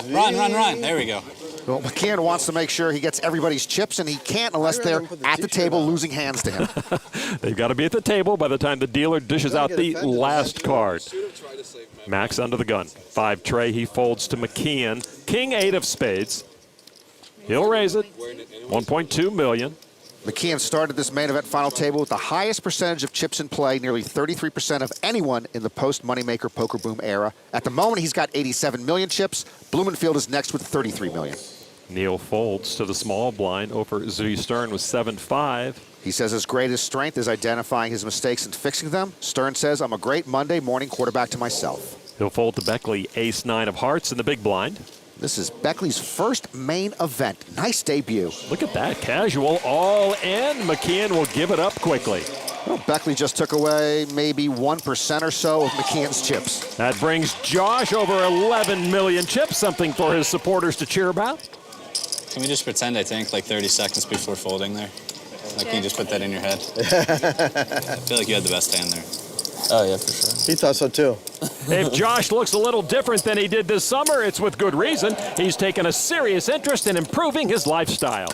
Speaker 4: Run. There we go.
Speaker 2: Well, McKeehen wants to make sure he gets everybody's chips, and he can't unless they're at the table losing hands to him.
Speaker 1: They've got to be at the table by the time the dealer dishes out the last card. Max under the gun. 5 tray, he folds to McKeehen. King 8 of spades. He'll raise it. 1.2 million.
Speaker 2: McKeehen started this main event final table with the highest percentage of chips in play, nearly 33% of anyone in the post-moneymaker poker boom era. At the moment, he's got 87 million chips. Blumenfield is next with 33 million.
Speaker 1: Neil folds to the small blind over Zvi Stern with 7-5.
Speaker 2: He says his greatest strength is identifying his mistakes and fixing them. Stern says, I'm a great Monday morning quarterback to myself.
Speaker 1: He'll fold to Beckley, ace-9 of hearts in the big blind.
Speaker 2: This is Beckley's first main event. Nice debut.
Speaker 1: Look at that, casual, all in. McKeehen will give it up quickly.
Speaker 2: Well, Beckley just took away maybe 1% or so of McKehen's chips.
Speaker 1: That brings Josh over 11 million chips, something for his supporters to cheer about.
Speaker 4: Can we just pretend, I think, like 30 seconds before folding there? Like, can you just put that in your head? I feel like you had the best hand there.
Speaker 10: Oh, yeah, for sure. He thought so, too.
Speaker 1: If Josh looks a little different than he did this summer, it's with good reason. He's taken a serious interest in improving his lifestyle.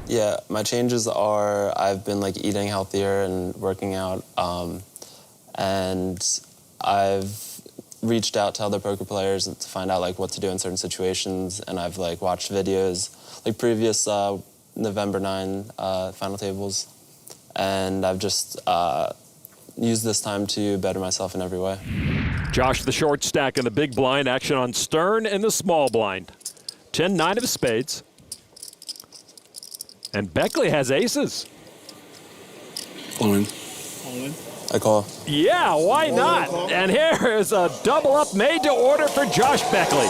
Speaker 5: Yeah, my changes are I've been like eating healthier and working out, and I've reached out to other poker players to find out like what to do in certain situations, and I've like watched videos like previous November 9 final tables, and I've just used this time to better myself in every way.
Speaker 1: Josh the short stack in the big blind, action on Stern in the small blind. 10-9 of spades. And Beckley has aces.
Speaker 5: All in. I call.
Speaker 1: Yeah, why not? And here is a double up made to order for Josh Beckley.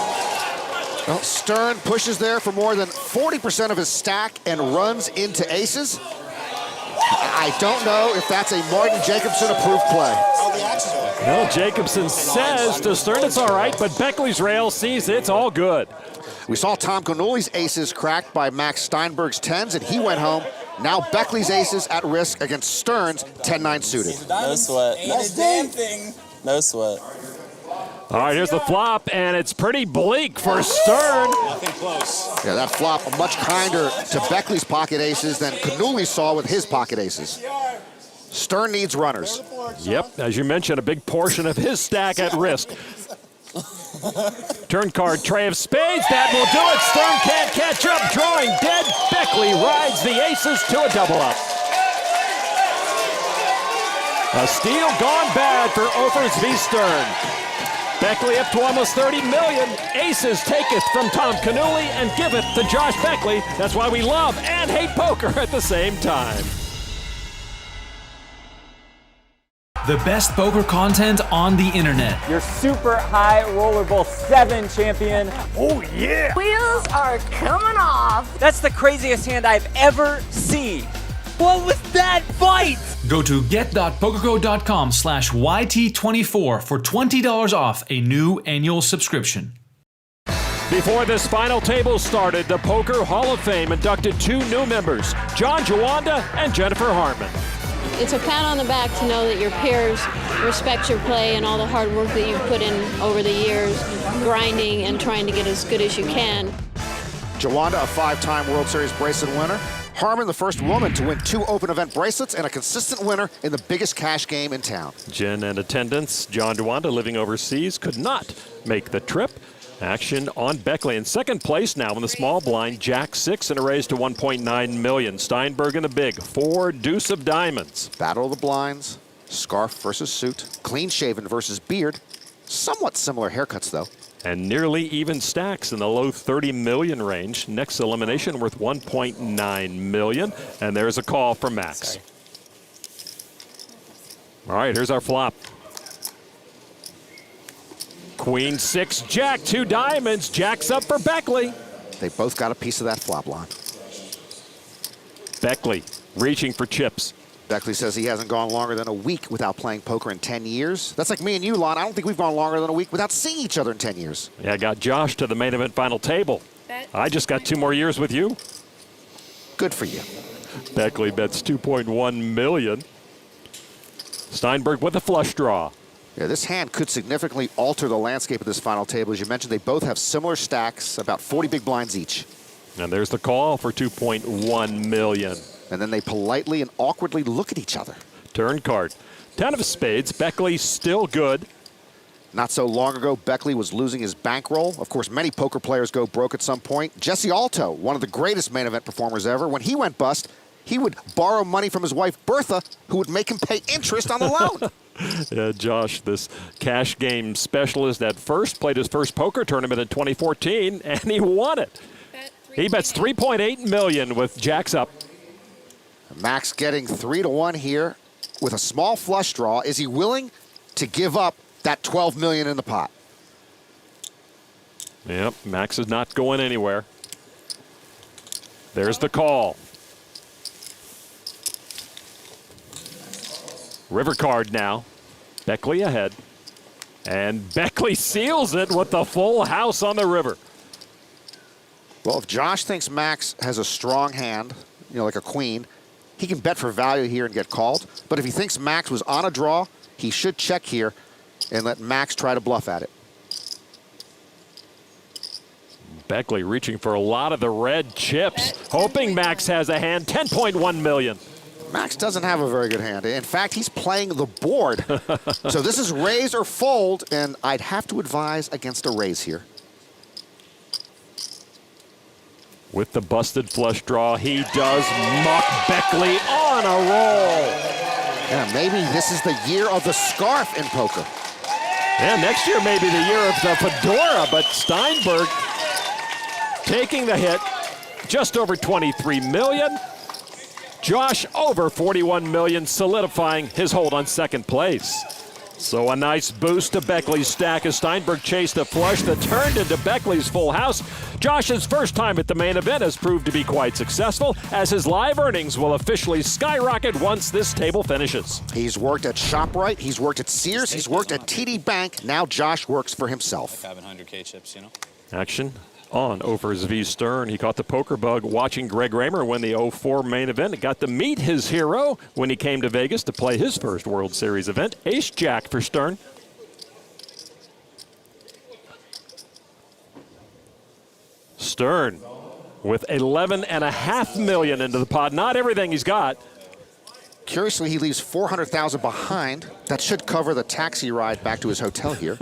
Speaker 2: Well, Stern pushes there for more than 40% of his stack and runs into aces. I don't know if that's a Martin Jacobson approved play.
Speaker 1: Well, Jacobson says to Stern it's all right, but Beckley's rail sees it's all good.
Speaker 2: We saw Tom Cannuli's aces cracked by Max Steinberg's 10s, and he went home. Now Beckley's aces at risk against Stern's 10-9 suited.
Speaker 5: No sweat. No sweat.
Speaker 1: All right, here's the flop, and it's pretty bleak for Stern.
Speaker 4: Nothing close.
Speaker 2: Yeah, that flop much kinder to Beckley's pocket aces than Cannuli saw with his pocket aces. Stern needs runners.
Speaker 1: Yep, as you mentioned, a big portion of his stack at risk. Turn card, tray of spades, that will do it. Stern can't catch up, drawing dead. Beckley rides the aces to a double up. A steal gone bad for Ophers v. Stern. Beckley up to almost 30 million. Aces taketh from Tom Cannuli and giveth to Josh Beckley. That's why we love and hate poker at the same time.
Speaker 12: The best poker content on the internet.
Speaker 14: Your super high rollerball 7 champion.
Speaker 20: Oh, yeah.
Speaker 13: Wheels are coming off.
Speaker 14: That's the craziest hand I've ever seen. What was that fight?
Speaker 12: Go to get.pokergo.com/YT24 for $20 off a new annual subscription.
Speaker 1: Before this final table started, the Poker Hall of Fame inducted 2 new members, John Jawanda and Jennifer Harmon.
Speaker 8: It's a pat on the back to know that your peers respect your play and all the hard work that you've put in over the years, grinding and trying to get as good as you can.
Speaker 2: Jawanda, a 5-time World Series bracelet winner. Harmon, the first woman to win 2 open event bracelets and a consistent winner in the biggest cash game in town.
Speaker 1: Jen and attendance, John Jawanda, living overseas, could not make the trip. Action on Beckley in second place now in the small blind, Jack 6 and a raise to 1.9 million. Steinberg in the big, 4 deuce of diamonds.
Speaker 2: Battle of the blinds, scarf versus suit, clean shaven versus beard. Somewhat similar haircuts though.
Speaker 1: And nearly even stacks in the low 30 million range. Next elimination worth 1.9 million. And there's a call from Max.
Speaker 5: Sorry.
Speaker 1: All right, here's our flop. Queen 6, Jack 2 diamonds. Jack's up for Beckley.
Speaker 2: They both got a piece of that flop line.
Speaker 1: Beckley reaching for chips.
Speaker 2: Beckley says he hasn't gone longer than a week without playing poker in 10 years. That's like me and you, Lon. I don't think we've gone longer than a week without seeing each other in 10 years.
Speaker 1: Yeah, I got Josh to the main event final table. I just got 2 more years with you.
Speaker 2: Good for you.
Speaker 1: Beckley bets $2.1 million. Steinberg with a flush draw.
Speaker 2: Yeah, this hand could significantly alter the landscape of this final table. As you mentioned, they both have similar stacks, about 40 big blinds each.
Speaker 1: And there's the call for $2.1 million.
Speaker 2: And then they politely and awkwardly look at each other.
Speaker 1: Turn card. 10 of spades. Beckley still good.
Speaker 2: Not so long ago, Beckley was losing his bankroll. Of course, many poker players go broke at some point. Jesse Alto, one of the greatest main event performers ever, when he went bust, he would borrow money from his wife, Bertha, who would make him pay interest on the loan.
Speaker 1: Yeah, Josh, this cash game specialist at first, played his first poker tournament in 2014, and he won it. He bets $3.8 million with jacks up.
Speaker 2: Max getting 3-1 here with a small flush draw. Is he willing to give up that $12 million in the pot?
Speaker 1: Yep, Max is not going anywhere. There's the call. River card now. Beckley ahead. And Beckley seals it with the full house on the river.
Speaker 2: Well, if Josh thinks Max has a strong hand, you know, like a queen, he can bet for value here and get called. But if he thinks Max was on a draw, he should check here and let Max try to bluff at it.
Speaker 1: Beckley reaching for a lot of the red chips, hoping Max has a hand. $10.1 million.
Speaker 2: Max doesn't have a very good hand. In fact, he's playing the board. So this is raise or fold, and I'd have to advise against a raise here.
Speaker 1: With the busted flush draw, he does muck Beckley on a roll.
Speaker 2: Yeah, maybe this is the year of the scarf in poker.
Speaker 1: Yeah, next year may be the year of the fedora, but Steinberg taking the hit, just over $23 million. Josh over $41 million, solidifying his hold on second place. So a nice boost to Beckley's stack as Steinberg chased a flush that turned into Beckley's full house. Josh's first time at the main event has proved to be quite successful, as his live earnings will officially skyrocket once this table finishes.
Speaker 2: He's worked at ShopRite, he's worked at Sears, he's worked at TD Bank. Now Josh works for himself.
Speaker 4: Like having 100K chips, you know?
Speaker 1: Action on Offers v. Stern. He caught the poker bug watching Greg Raymer win the 04 main event. He got to meet his hero when he came to Vegas to play his first World Series event. Ace-Jack for Stern. Stern with $11.5 million into the pot. Not everything he's got.
Speaker 2: Curiously, he leaves $400,000 behind. That should cover the taxi ride back to his hotel here.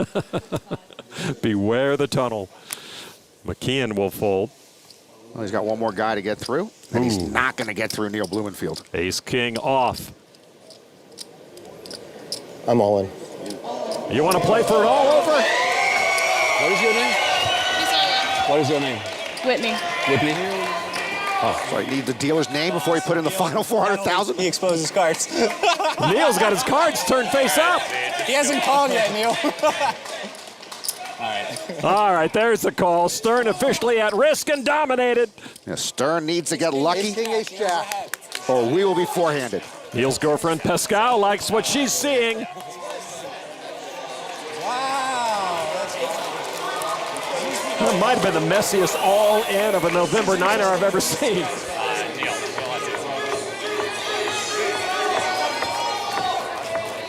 Speaker 1: Beware the tunnel. McKeehen will fold.
Speaker 2: Well, he's got one more guy to get through, and he's not going to get through Neil Blumenfield.
Speaker 1: Ace-King off.
Speaker 10: I'm all in.
Speaker 1: You want to play for it all over?
Speaker 16: What is your name? What is your name?
Speaker 17: Whitney.
Speaker 16: Whitney?
Speaker 2: Oh, so I need the dealer's name before he put in the final $400,000?
Speaker 16: He exposed his cards.
Speaker 1: Neil's got his cards turned face up.
Speaker 16: He hasn't called yet, Neil.
Speaker 1: All right, there's the call. Stern officially at risk and dominated.
Speaker 2: Yeah, Stern needs to get lucky,
Speaker 16: King, ace, jack.
Speaker 2: or we will be forehanded.
Speaker 1: Neil's girlfriend Pascal likes what she's seeing. That might have been the messiest all-in of a November Niner I've ever seen.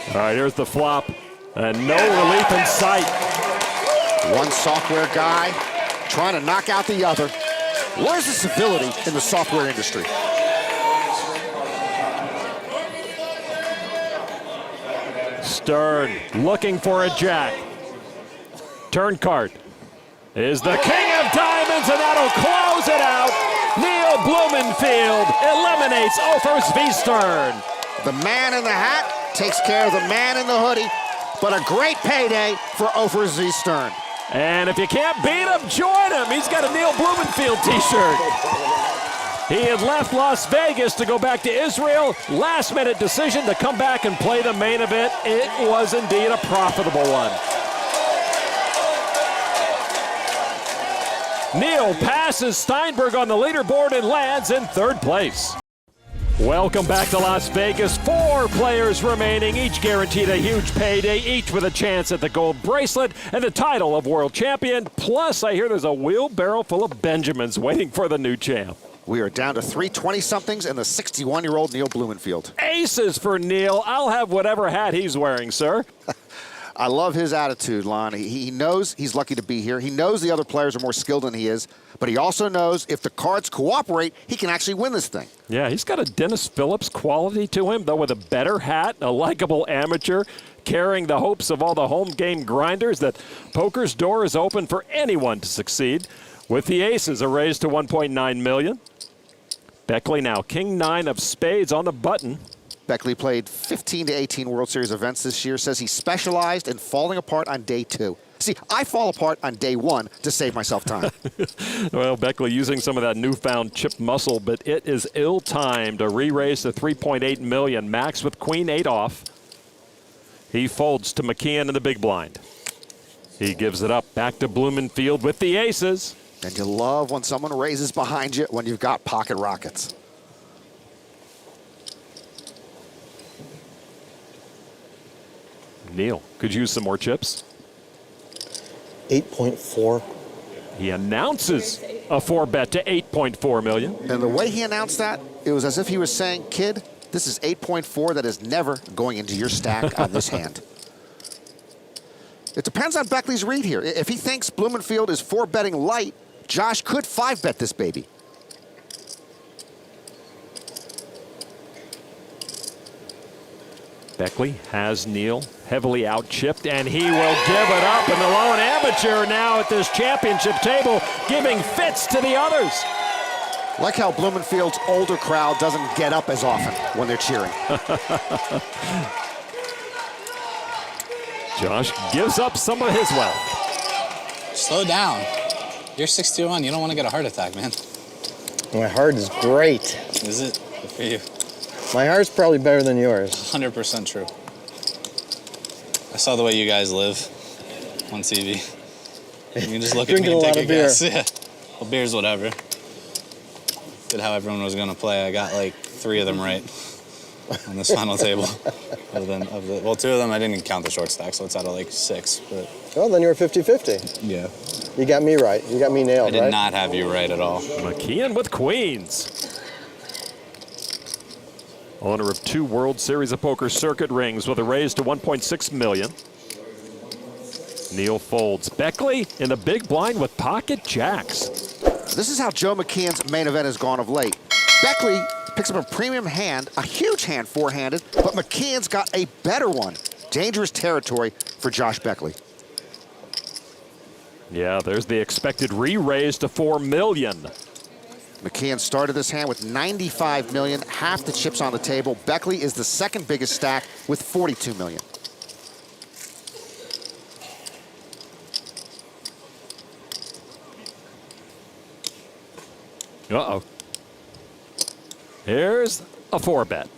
Speaker 1: All right, here's the flop, and no relief in sight.
Speaker 2: One software guy trying to knock out the other. Where's the civility in the software industry?
Speaker 1: Stern looking for a jack. Turn card is the king of diamonds, and that'll close it out. Neil Blumenfield eliminates Offers v. Stern.
Speaker 2: The man in the hat takes care of the man in the hoodie, but a great payday for Offers v. Stern.
Speaker 1: And if you can't beat him, join him. He's got a Neil Blumenfield t-shirt. He had left Las Vegas to go back to Israel. Last-minute decision to come back and play the main event. It was indeed a profitable one. Neil passes Steinberg on the leaderboard and lands in third place. Welcome back to Las Vegas. 4 players remaining, each guaranteed a huge payday, each with a chance at the gold bracelet and the title of world champion. Plus, I hear there's a wheelbarrow full of Benjamins waiting for the new champ.
Speaker 2: We are down to 3 20-somethings and the 61-year-old Neil Blumenfield.
Speaker 1: Aces for Neil. I'll have whatever hat he's wearing, sir.
Speaker 2: I love his attitude, Lon. He knows he's lucky to be here. He knows the other players are more skilled than he is, but he also knows if the cards cooperate, he can actually win this thing.
Speaker 1: Yeah, he's got a Dennis Phillips quality to him, though with a better hat, a likable amateur, carrying the hopes of all the home game grinders that poker's door is open for anyone to succeed. With the aces, a raise to $1.9 million. Beckley now king 9 of spades on the button.
Speaker 2: Beckley played 15 to 18 World Series events this year, says he specialized in falling apart on day 2. See, I fall apart on day 1 to save myself time.
Speaker 1: Well, Beckley using some of that newfound chip muscle, but it is ill-timed. A re-raise to $3.8 million. Max with queen 8 off. He folds to McKeehen in the big blind. He gives it up back to Blumenfield with the aces.
Speaker 2: And you love when someone raises behind you when you've got pocket rockets.
Speaker 1: Neil could use some more chips.
Speaker 10: 8.4.
Speaker 1: He announces a 4-bet to $8.4 million.
Speaker 2: And the way he announced that, it was as if he was saying, kid, this is 8.4 that is never going into your stack on this hand. It depends on Beckley's read here. If he thinks Blumenfield is 4-betting light, Josh could 5-bet this baby.
Speaker 1: Beckley has Neil heavily out-chipped, and he will give it up. And the lone amateur now at this championship table giving fits to the others.
Speaker 2: Like how Blumenfield's older crowd doesn't get up as often when they're cheering.
Speaker 1: Josh gives up some of his wealth.
Speaker 4: Slow down. You're 61. You don't want to get a heart attack, man.
Speaker 10: My heart is great.
Speaker 4: Is it? Good for you.
Speaker 10: My heart's probably better than yours.
Speaker 4: 100% true. I saw the way you guys live on TV. You can just look at me and take a guess. Yeah. Well, beer's whatever. Did how everyone was going to play. I got like 3 of them right on this final table. Well, 2 of them I didn't even count the short stack, so it's out of like 6. But
Speaker 10: Well, then you were 50-50.
Speaker 4: yeah.
Speaker 10: You got me right. You got me nailed,
Speaker 4: I
Speaker 10: right?
Speaker 4: did not have you right at all.
Speaker 1: McKeehen with queens. Owner of 2 World Series of Poker circuit rings with a raise to $1.6 million. Neil folds. Beckley in the big blind with pocket jacks.
Speaker 2: This is how Joe McKeon's main event has gone of late. Beckley picks up a premium hand, a huge hand 4-handed, but McKeon's got a better one. Dangerous territory for Josh Beckley.
Speaker 1: Yeah, there's the expected re-raise to $4 million.
Speaker 2: McKeehen started this hand with $95 million, half the chips on the table. Beckley is the second biggest stack with $42 million.
Speaker 1: Uh-oh. Here's a 4-bet.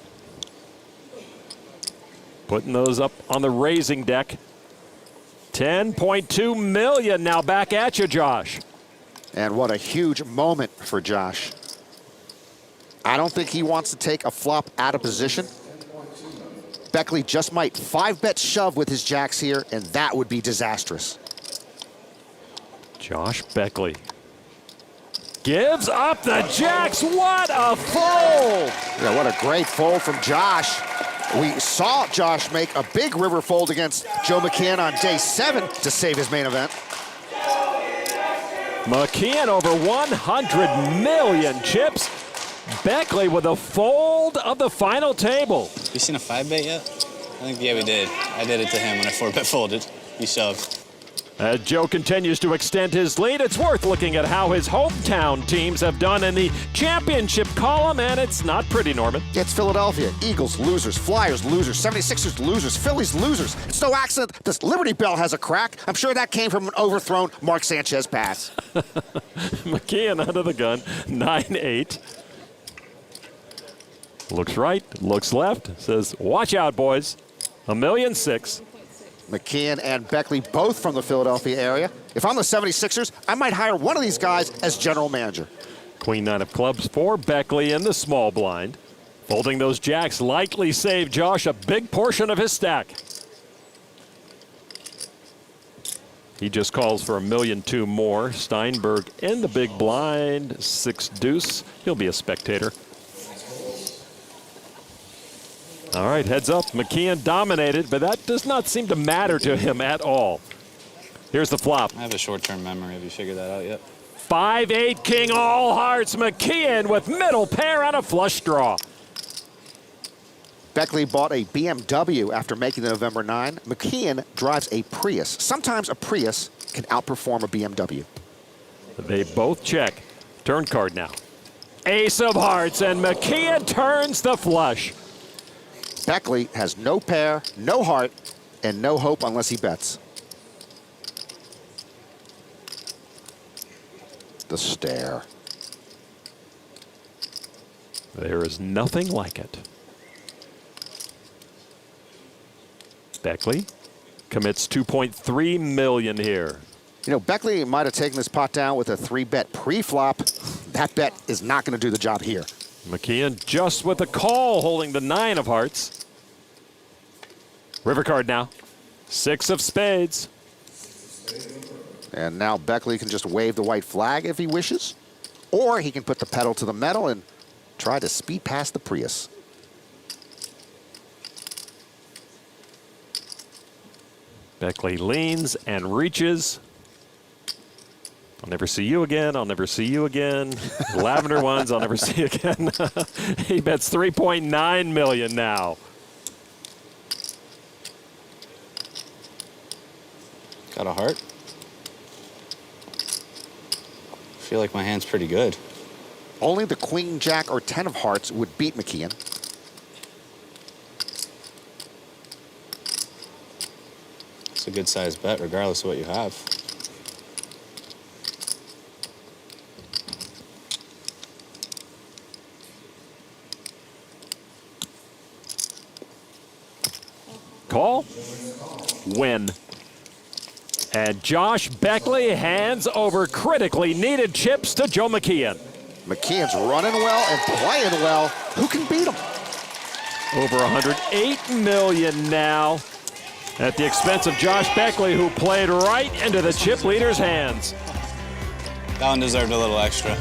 Speaker 1: Putting those up on the raising deck. $10.2 million now back at you, Josh.
Speaker 2: And what a huge moment for Josh. I don't think he wants to take a flop out of position. Beckley just might 5-bet shove with his jacks here, and that would be disastrous.
Speaker 1: Josh Beckley gives up the jacks. What a fold!
Speaker 2: Yeah, what a great fold from Josh. We saw Josh make a big river fold against Joe McKeehen on day 7 to save his main event.
Speaker 1: McKeehen over 100 million chips. Beckley with a fold of the final table.
Speaker 4: You seen a 5-bet yet? I think, yeah, we did. I did it to him when I 4-bet folded. He shoved.
Speaker 1: As Joe continues to extend his lead, it's worth looking at how his hometown teams have done in the championship column, and it's not pretty, Norman.
Speaker 2: It's Philadelphia. Eagles, losers. Flyers, losers. 76ers, losers. Phillies, losers. It's no accident this Liberty Bell has a crack. I'm sure that came from an overthrown Mark Sanchez pass.
Speaker 1: McKeehen under the gun, 9-8. Looks right, looks left, says, watch out, boys. $1.6 million.
Speaker 2: McKeehen and Beckley both from the Philadelphia area. If I'm the 76ers, I might hire one of these guys as general manager.
Speaker 1: Queen 9 of clubs for Beckley in the small blind. Folding those jacks likely saved Josh a big portion of his stack. He just calls for $1.2 million more. Steinberg in the big blind, 6 deuce. He'll be a spectator. All right, heads up. McKeehen dominated, but that does not seem to matter to him at all. Here's the flop.
Speaker 4: I have a short-term memory. Have you figured that out yet?
Speaker 1: 5-8 king all hearts. McKeehen with middle pair on a flush draw.
Speaker 2: Beckley bought a BMW after making the November 9. McKeehen drives a Prius. Sometimes a Prius can outperform a BMW.
Speaker 1: They both check. Turn card now. Ace of hearts, and McKeehen turns the flush.
Speaker 2: Beckley has no pair, no heart, and no hope unless he bets. The stare.
Speaker 1: There is nothing like it. Beckley commits $2.3 million here.
Speaker 2: You know, Beckley might have taken this pot down with a 3-bet pre-flop. That bet is not going to do the job here.
Speaker 1: McKeehen just with a call, holding the 9 of hearts. River card now. 6 of spades.
Speaker 2: And now Beckley can just wave the white flag if he wishes. Or he can put the pedal to the metal and try to speed past the Prius.
Speaker 1: Beckley leans and reaches. I'll never see you again. I'll never see you again. Lavender ones, I'll never see again. He bets $3.9 million now.
Speaker 4: Got a heart? I feel like my hand's pretty good.
Speaker 2: Only the queen, jack, or 10 of hearts would beat McKeehen.
Speaker 4: It's a good sized bet regardless of what you have.
Speaker 1: Call, win. And Josh Beckley hands over critically needed chips to Joe McKeehen.
Speaker 2: McKehen's running well and playing well. Who can beat him?
Speaker 1: Over $108 million now at the expense of Josh Beckley, who played right into the chip leader's hands.
Speaker 4: That one deserved a little extra.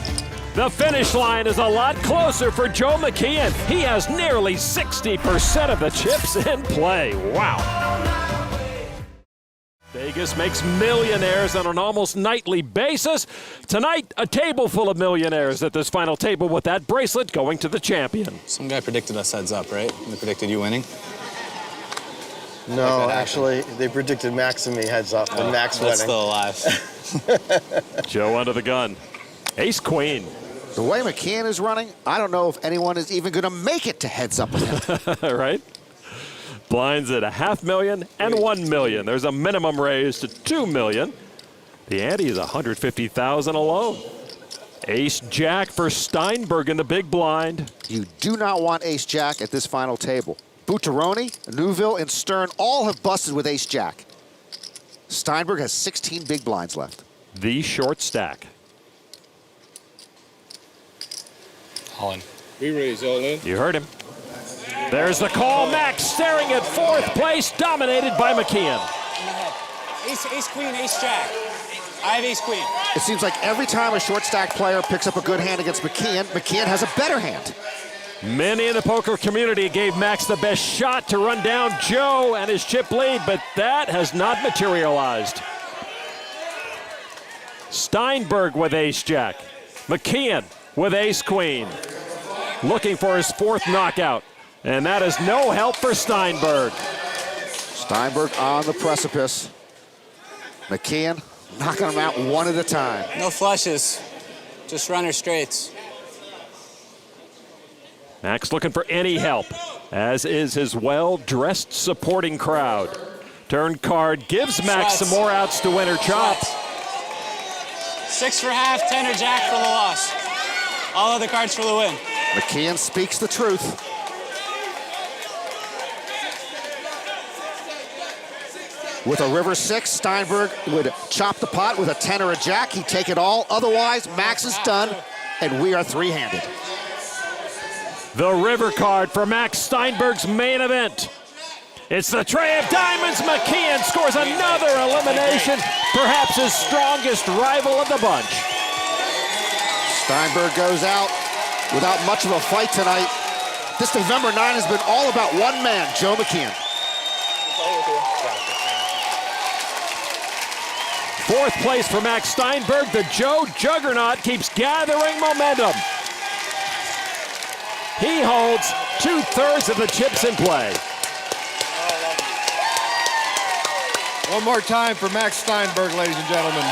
Speaker 1: The finish line is a lot closer for Joe McKeehen. He has nearly 60% of the chips in play. Wow. Vegas makes millionaires on an almost nightly basis. Tonight, a table full of millionaires at this final table with that bracelet going to the champion.
Speaker 4: Some guy predicted us heads up, right? They predicted you winning?
Speaker 10: No, actually, they predicted Max and me heads up, and Max winning.
Speaker 4: That's still alive.
Speaker 1: Joe under the gun. Ace queen.
Speaker 2: The way McKeehen is running, I don't know if anyone is even going to make it to heads up with him.
Speaker 1: Right? Blinds at $500,000 and $1 million. There's a minimum raise to $2 million. The ante is $150,000 alone. Ace jack for Steinberg in the big blind.
Speaker 2: You do not want ace jack at this final table. Butteroni, Neuville, and Stern all have busted with ace jack. Steinberg has 16 big blinds left.
Speaker 1: The short stack.
Speaker 4: All in.
Speaker 16: We raise all in.
Speaker 1: You heard him. There's the call. Max staring at 4th place, dominated by McKeehen.
Speaker 6: Ace queen, ace jack. I have ace queen.
Speaker 2: It seems like every time a short stack player picks up a good hand against McKeehen, McKeehen has a better hand.
Speaker 1: Many in the poker community gave Max the best shot to run down Joe and his chip lead, but that has not materialized. Steinberg with ace-jack. McKeehen with ace-queen. Looking for his 4th knockout, and that is no help for Steinberg.
Speaker 2: Steinberg on the precipice. McKeehen knocking him out one at a time.
Speaker 6: No flushes, just runner straights.
Speaker 1: Max looking for any help, as is his well-dressed supporting crowd. Turn card gives Max some more outs to win or chop.
Speaker 6: 6 for half, 10 or jack for the loss. All other cards for the win.
Speaker 2: McKeehen speaks the truth. With a river 6, Steinberg would chop the pot with a 10 or a jack. He'd take it all. Otherwise, Max is done, and we are 3-handed.
Speaker 1: The river card for Max Steinberg's main event. It's the tray of diamonds. McKeehen scores another elimination, perhaps his strongest rival of the bunch.
Speaker 2: Steinberg goes out without much of a fight tonight. This November 9 has been all about one man, Joe McKeehen.
Speaker 1: Fourth place for Max Steinberg. The Joe Juggernaut keeps gathering momentum. He holds 2/3 of the chips in play.
Speaker 7: One more time for Max Steinberg, ladies and gentlemen.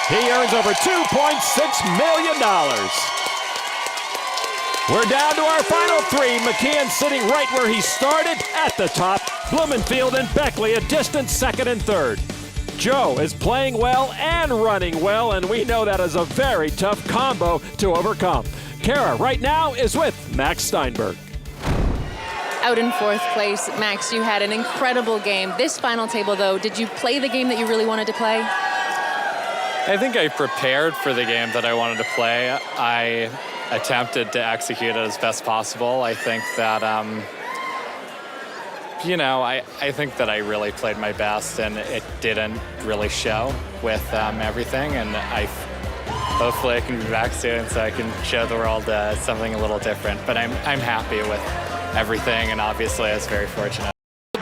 Speaker 1: He earns over $2.6 million. We're down to our final three. McKeehen sitting right where he started at the top. Blumenfield and Beckley a distant second and third. Joe is playing well and running well, and we know that is a very tough combo to overcome. Kara right now is with Max Steinberg.
Speaker 17: Out in fourth place, Max, you had an incredible game. This final table, though, did you play the game that you really wanted to play?
Speaker 9: I think I prepared for the game that I wanted to play. I attempted to execute it as best possible. I think that, I think that I really played my best, and it didn't really show with everything. And hopefully I can be back soon so I can show the world something a little different. But I'm happy with everything, and obviously I was very fortunate.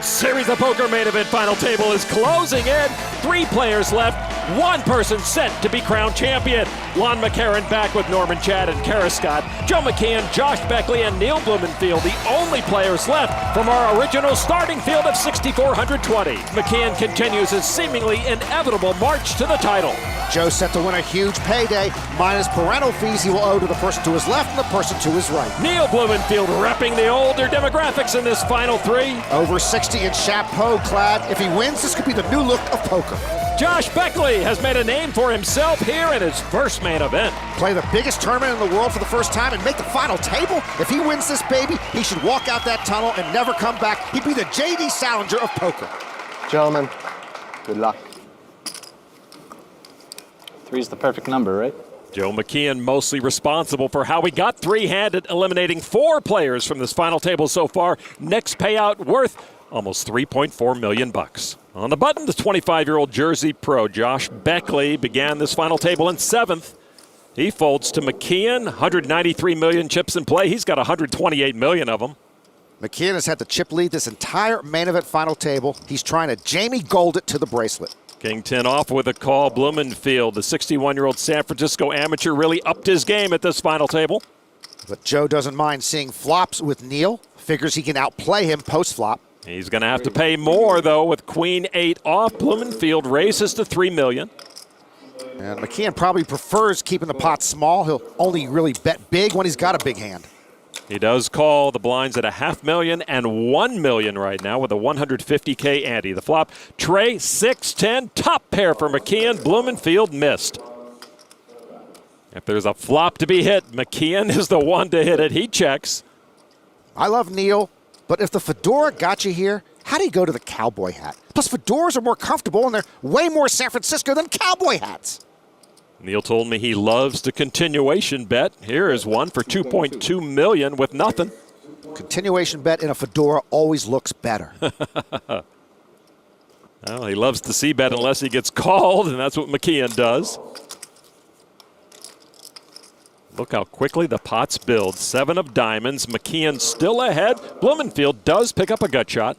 Speaker 1: Series of Poker main event final table is closing in. 3 players left, 1 person set to be crowned champion. Lon McKeehen back with Norman Chad and Kara Scott. Joe McKeehen, Josh Beckley, and Neil Blumenfield, the only players left from our original starting field of 6,420. McKeehen continues his seemingly inevitable march to the title.
Speaker 2: Joe set to win a huge payday, minus parental fees he will owe to the person to his left and the person to his right.
Speaker 1: Neil Blumenfield repping the older demographics in this final 3.
Speaker 2: Over 60 in chapeau clad. If he wins, this could be the new look of poker.
Speaker 1: Josh Beckley has made a name for himself here in his first main event.
Speaker 2: Play the biggest tournament in the world for the first time and make the final table? If he wins this baby, he should walk out that tunnel and never come back. He'd be the J.D. Salinger of poker.
Speaker 10: Gentlemen, good luck.
Speaker 4: 3's the perfect number, right?
Speaker 1: Joe McKeehen mostly responsible for how we got three-handed, eliminating 4 players from this final table so far. Next payout worth almost $3.4 million. On the button, the 25-year-old Jersey pro Josh Beckley began this final table in 7th. He folds to McKeehen, 193 million chips in play. He's got 128 million of them.
Speaker 2: McKeehen has had the chip lead this entire main event final table. He's trying to Jamie Gold it to the bracelet.
Speaker 1: King 10 off with a call. Blumenfield, the 61-year-old San Francisco amateur, really upped his game at this final table.
Speaker 2: But Joe doesn't mind seeing flops with Neil. Figures he can outplay him post-flop.
Speaker 1: He's going to have to pay more, though, with Queen 8 off. Blumenfield races to $3 million.
Speaker 2: And McKeehen probably prefers keeping the pot small. He'll only really bet big when he's got a big hand.
Speaker 1: He does call the blinds at $500,000 and $1 million right now with a $150K ante. The flop, Trey 6-10, top pair for McKeehen. Blumenfield missed. If there's a flop to be hit, McKeehen is the one to hit it. He checks.
Speaker 2: I love Neil, but if the fedora got you here, how do you go to the cowboy hat? Plus, fedoras are more comfortable and they're way more San Francisco than cowboy hats.
Speaker 1: Neil told me he loves the continuation bet. Here is one for $2.2 million with nothing.
Speaker 2: Continuation bet in a fedora always looks better.
Speaker 1: Well, he loves the C-bet unless he gets called, and that's what McKeehen does. Look how quickly the pots build. 7 of diamonds. McKeehen still ahead. Blumenfield does pick up a gut shot.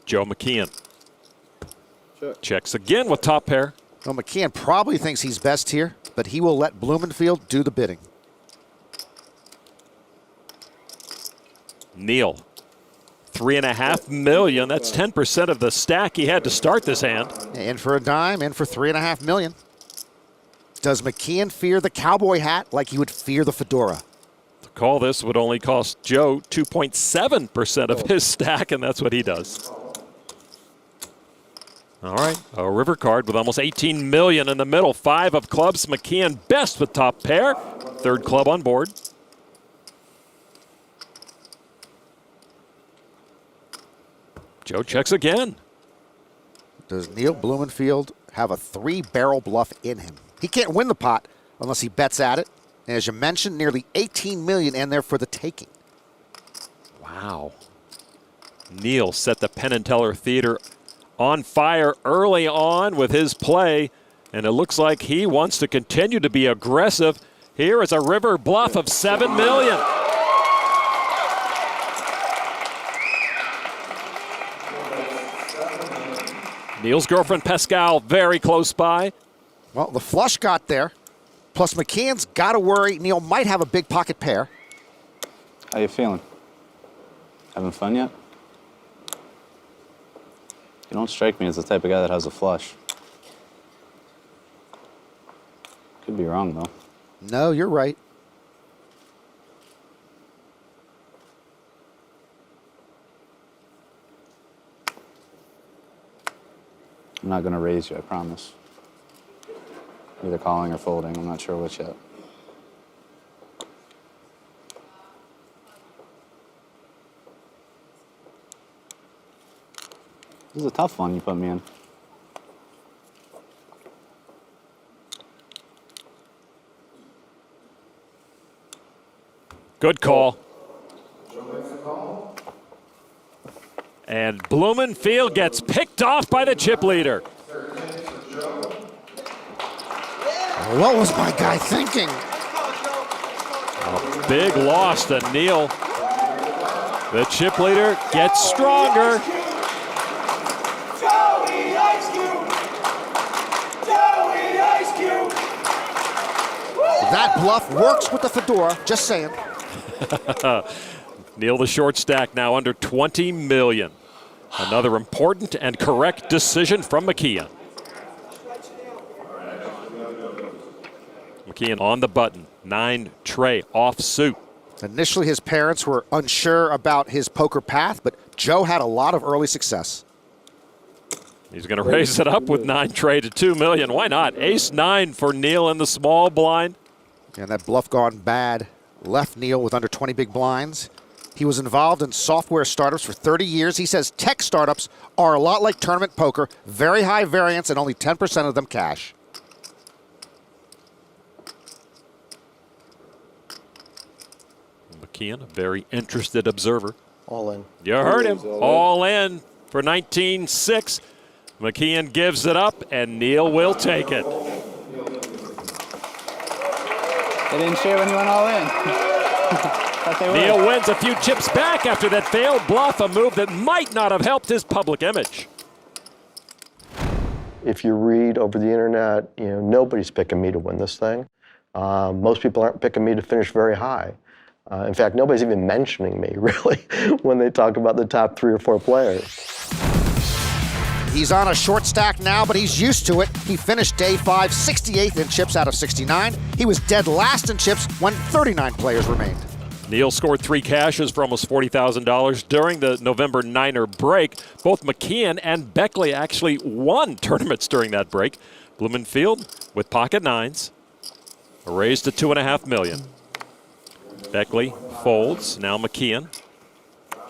Speaker 1: Joe McKeehen checks again with top pair.
Speaker 2: Well, McKeehen probably thinks he's best here, but he will let Blumenfield do the bidding.
Speaker 1: Neil, $3.5 million. That's 10% of the stack he had to start this hand.
Speaker 2: In for a dime, in for $3.5 million. Does McKeehen fear the cowboy hat like he would fear the fedora?
Speaker 1: To call this would only cost Joe 2.7% of his stack, and that's what he does. All right, a river card with almost $18 million in the middle. 5 of clubs. McKeehen best with top pair. 3rd club on board. Joe checks again.
Speaker 2: Does Neil Blumenfield have a 3-barrel bluff in him. He can't win the pot unless he bets at it. And as you mentioned, nearly $18 million in there for the taking.
Speaker 1: Wow. Neil set the Penn and Teller Theater on fire early on with his play, and it looks like he wants to continue to be aggressive. Here is a river bluff of $7 million. Neil's girlfriend Pascal very close by.
Speaker 2: Well, the flush got there. Plus McKehen's got to worry Neil might have a big pocket pair.
Speaker 4: How you feeling? Having fun yet? You don't strike me as the type of guy that has a flush. Could be wrong, though.
Speaker 2: No, you're right.
Speaker 4: I'm not going to raise you, I promise. Either calling or folding. I'm not sure which yet. This is a tough one you put me in.
Speaker 1: Good call. And Blumenfield gets picked off by the chip leader.
Speaker 2: What was my guy thinking?
Speaker 1: A big loss to Neil. The chip leader gets stronger.
Speaker 2: That bluff works with the fedora, just saying.
Speaker 1: Neil, the short stack, now under $20 million. Another important and correct decision from McKeehen. McKeehen on the button, 9 tray off suit.
Speaker 2: Initially, his parents were unsure about his poker path, but Joe had a lot of early success.
Speaker 1: He's going to raise it up with 9 tray to $2 million. Why not? Ace-9 for Neil in the small blind.
Speaker 2: And that bluff gone bad left Neil with under 20 big blinds. He was involved in software startups for 30 years. He says tech startups are a lot like tournament poker, very high variance and only 10% of them cash.
Speaker 1: McKeehen, a very interested observer.
Speaker 10: All in.
Speaker 1: You heard him. All in for 19-6. McKeehen gives it up, and Neil will take it.
Speaker 4: They didn't share when you went all in.
Speaker 1: Neil wins a few chips back after that failed bluff, a move that might not have helped his public image.
Speaker 10: If you read over the internet, nobody's picking me to win this thing. Most people aren't picking me to finish very high. In fact, nobody's even mentioning me, really, when they talk about the top 3 or 4 players.
Speaker 2: He's on a short stack now, but he's used to it. He finished day 5, 68th in chips out of 69. He was dead last in chips when 39 players remained.
Speaker 1: Neil scored 3 cashes for almost $40,000 during the November Niner break. Both McKeehen and Beckley actually won tournaments during that break. Blumenfield with pocket 9s, a raise to $2.5 million. Beckley folds, now McKeehen.